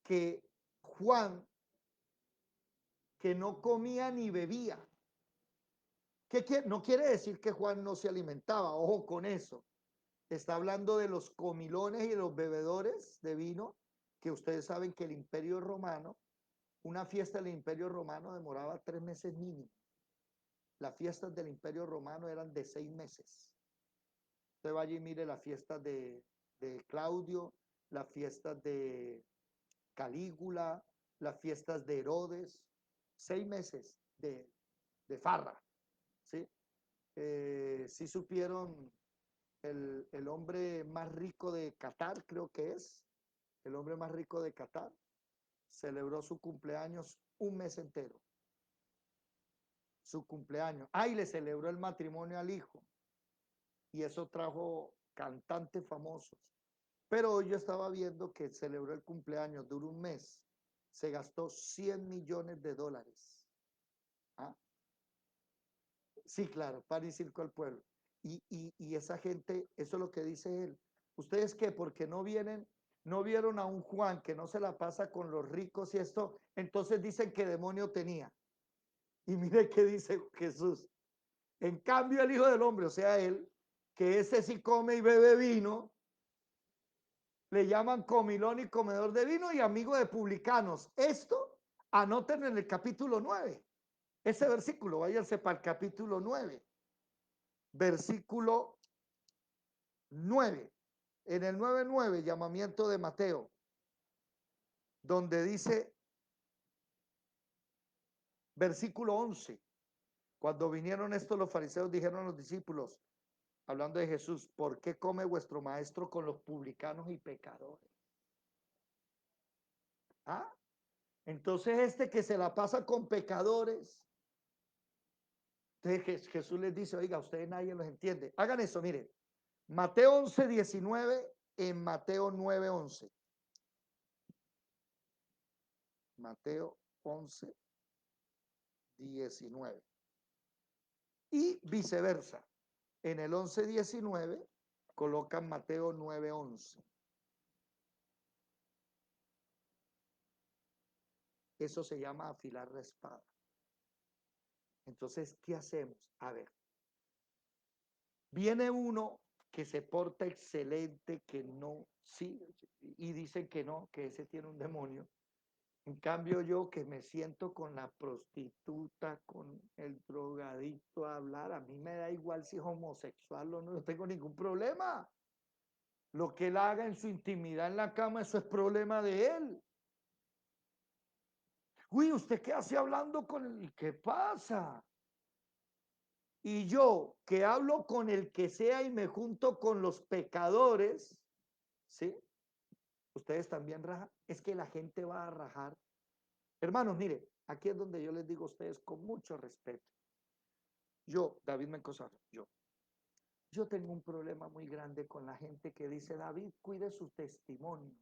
que Juan, que no comía ni bebía, no quiere decir que Juan no se alimentaba, ojo con eso. Está hablando de los comilones y de los bebedores de vino, que ustedes saben que el Imperio Romano, una fiesta del Imperio Romano demoraba 3 meses mínimo. Las fiestas del Imperio Romano eran de 6 meses. Usted vaya y mire las fiestas de Claudio, las fiestas de Calígula, las fiestas de Herodes, 6 meses de farra, ¿sí? Sí supieron el hombre más rico de Qatar, creo que es, el hombre más rico de Qatar, celebró su cumpleaños un mes entero. su cumpleaños. Y le celebró el matrimonio al hijo. Y eso trajo cantantes famosos. Pero hoy yo estaba viendo que celebró el cumpleaños, duró un mes. Se gastó $100 millones. ¿Ah? Sí, claro, pan y circo al pueblo. Y esa gente, eso es lo que dice él. ¿Ustedes qué? Porque no vieron a un Juan que no se la pasa con los ricos y esto, entonces dicen que demonio tenía. Y mire qué dice Jesús. En cambio, el Hijo del Hombre, o sea, él, que ese sí come y bebe vino, le llaman comilón y comedor de vino y amigo de publicanos. Esto anoten en el capítulo 9. Ese versículo, váyanse para el capítulo 9. Versículo 9. En el 9:9, llamamiento de Mateo, donde dice, versículo 11, cuando vinieron estos los fariseos dijeron a los discípulos, hablando de Jesús, ¿por qué come vuestro maestro con los publicanos y pecadores? ¿Ah? Entonces este que se la pasa con pecadores, entonces Jesús les dice, oiga, ustedes nadie los entiende. Hagan eso, miren. Mateo 11:19 en Mateo 9:11. Mateo 11:19. Y viceversa. En el 11:19 colocan Mateo 9:11. Eso se llama afilar la espada. Entonces, ¿qué hacemos? A ver, viene uno que se porta excelente, que no, sí, y dicen que no, que ese tiene un demonio. En cambio, yo que me siento con la prostituta, con el drogadicto a hablar, a mí me da igual si es homosexual o no, no tengo ningún problema. Lo que él haga en su intimidad en la cama, eso es problema de él. Uy, ¿usted qué hace hablando con él? ¿Y qué pasa? Y yo que hablo con el que sea y me junto con los pecadores, ¿sí? Ustedes también rajan. Es que la gente va a rajar. Hermanos, mire, aquí es donde yo les digo a ustedes con mucho respeto. Yo, David Mencosar, yo tengo un problema muy grande con la gente que dice, David, cuide su testimonio.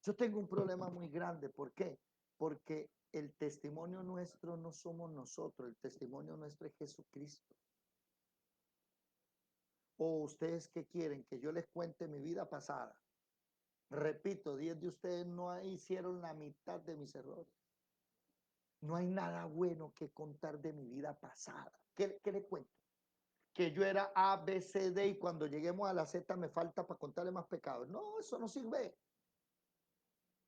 Yo tengo un problema muy grande. ¿Por qué? Porque el testimonio nuestro no somos nosotros, el testimonio nuestro es Jesucristo. ¿O ustedes qué quieren? Que yo les cuente mi vida pasada. Repito, 10 de ustedes no hicieron la mitad de mis errores. No hay nada bueno que contar de mi vida pasada. ¿Qué le cuento? Que yo era A, B, C, D y cuando lleguemos a la Z me falta para contarle más pecados. No, eso no sirve.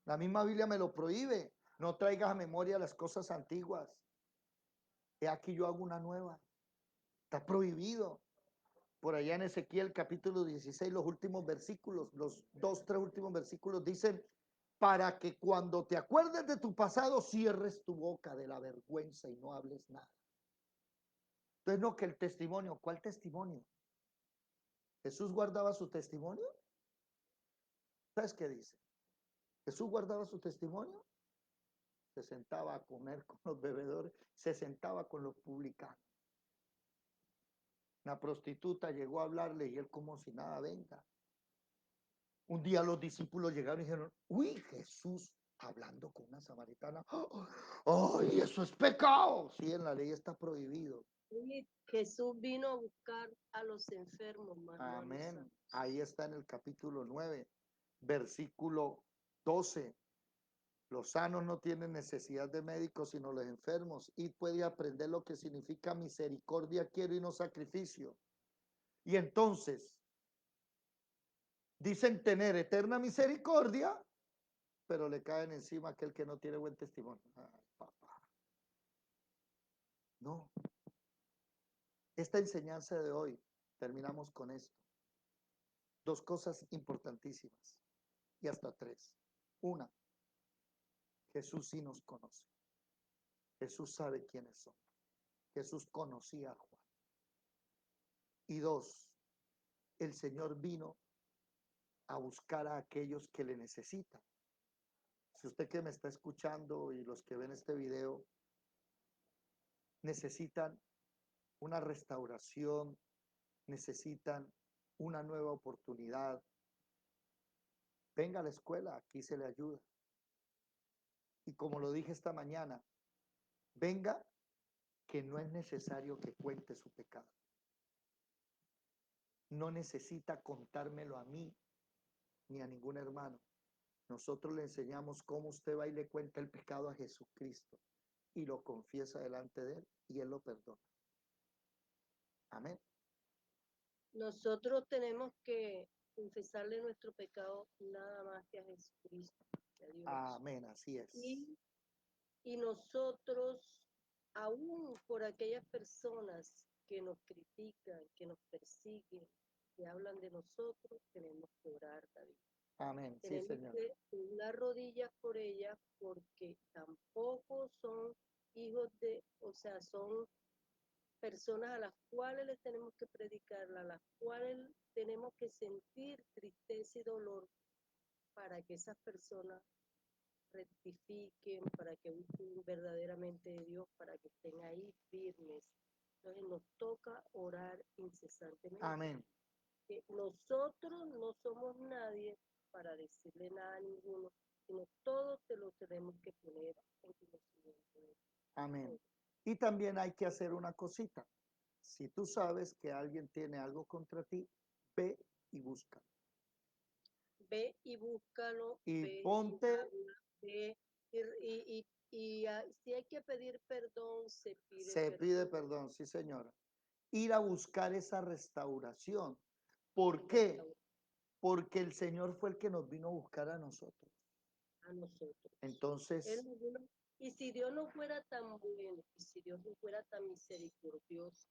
La misma Biblia me lo prohíbe. No traigas a memoria las cosas antiguas. He aquí yo hago una nueva. Está prohibido. Por allá en Ezequiel capítulo 16, los últimos versículos, los 2, 3 últimos versículos dicen, para que cuando te acuerdes de tu pasado, cierres tu boca de la vergüenza y no hables nada. Entonces, no, que el testimonio, ¿cuál testimonio? ¿Jesús guardaba su testimonio? ¿Sabes qué dice? Jesús guardaba su testimonio, se sentaba a comer con los bebedores, se sentaba con los publicanos. Una prostituta llegó a hablarle y él como si nada, venga. Un día los discípulos llegaron y dijeron, uy, Jesús hablando con una samaritana. ¡Ay, eso es pecado! Sí, en la ley está prohibido. Y Jesús vino a buscar a los enfermos, más no a los Amén. sanos. Ahí está en el capítulo 9, versículo 12. Los sanos no tienen necesidad de médicos, sino los enfermos. Y puede aprender lo que significa misericordia quiero y no sacrificio. Y entonces, dicen tener eterna misericordia, pero le caen encima aquel que no tiene buen testimonio. Ay, papá. No. Esta enseñanza de hoy, terminamos con esto. 2 cosas importantísimas y hasta 3. Una, Jesús sí nos conoce. Jesús sabe quiénes son. Jesús conocía a Juan. Y 2, el Señor vino a buscar a aquellos que le necesitan. Si usted que me está escuchando y los que ven este video, necesitan una restauración, necesitan una nueva oportunidad, venga a la escuela, aquí se le ayuda. Y como lo dije esta mañana, venga que no es necesario que cuente su pecado. No necesita contármelo a mí ni a ningún hermano. Nosotros le enseñamos cómo usted va y le cuenta el pecado a Jesucristo y lo confiesa delante de Él y Él lo perdona. Amén. Nosotros tenemos que confesarle nuestro pecado nada más que a Jesucristo, que a Dios. Amén, así es. Y nosotros, aún por aquellas personas que nos critican, que nos persiguen, que hablan de nosotros, tenemos que orar, David. Amén, sí, Tenemos Señor. que doblar rodillas por ellas porque tampoco son hijos de, o sea, son personas a las cuales les tenemos que predicar, a las cuales tenemos que sentir tristeza y dolor para que esas personas rectifiquen, para que busquen verdaderamente de Dios, para que estén ahí firmes. Entonces nos toca orar incesantemente. Amén. Que nosotros no somos nadie para decirle nada a ninguno, sino todos te lo tenemos que poner en conocimiento de Dios. Amén. Y también hay que hacer una cosita. Si tú sabes que alguien tiene algo contra ti, ve y búscalo. Ve y búscalo, Y ve ponte, y habla, ve si hay que pedir perdón, se pide se perdón. pide perdón, sí, señora. Ir a buscar esa restauración. ¿Por qué? Porque el Señor fue el que nos vino a buscar a nosotros. A nosotros. Entonces, Él nos vino- y si Dios no fuera tan bueno, y si Dios no fuera tan misericordioso,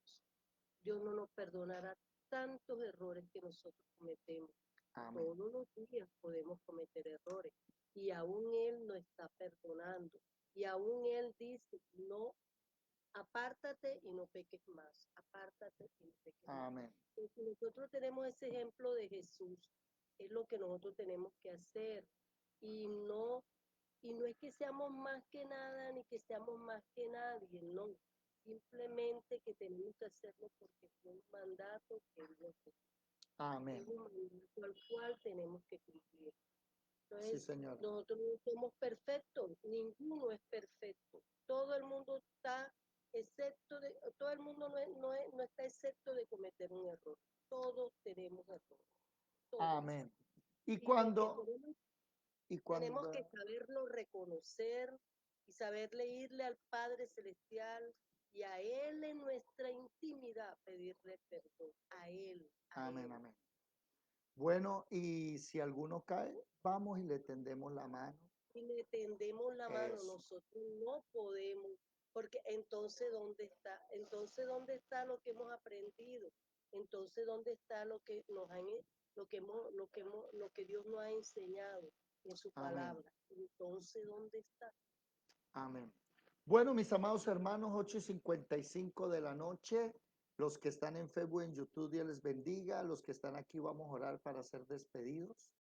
Dios no nos perdonará tantos errores que nosotros cometemos. amén. Todos los días podemos cometer errores y aún Él nos está perdonando. Y aún Él dice, no, apártate y no peques más, apártate y no peques más. Amén. Entonces, nosotros tenemos ese ejemplo de Jesús, es lo que nosotros tenemos que hacer. Y no es que seamos más que nada ni que seamos más que nadie, no. Simplemente que tenemos que hacerlo porque fue un mandato que Dios dio. Amén. Es un mandato al cual tenemos que cumplir. Sí, Entonces, Señor. nosotros no somos perfectos, ninguno es perfecto. Todo el mundo está todo el mundo no está excepto de cometer un error. Todos tenemos errores. Todos. Amén. Y Y lo que cuando, tenemos que saberlo reconocer y saberle irle al Padre Celestial y a Él en nuestra intimidad pedirle perdón. A Él. amén, Él. amén. Bueno, y si alguno cae, vamos y le tendemos la mano. Y le tendemos la mano, Eso. nosotros no podemos, porque entonces ¿dónde está? Entonces ¿dónde está lo que hemos aprendido? Entonces ¿dónde está lo que nos han, lo que Dios nos ha enseñado en su Amén. palabra? Entonces ¿dónde está? Amén. Bueno, mis amados hermanos, 8:55 de la noche. Los que están en Facebook, en YouTube, Dios les bendiga. Los que están aquí, vamos a orar para ser despedidos.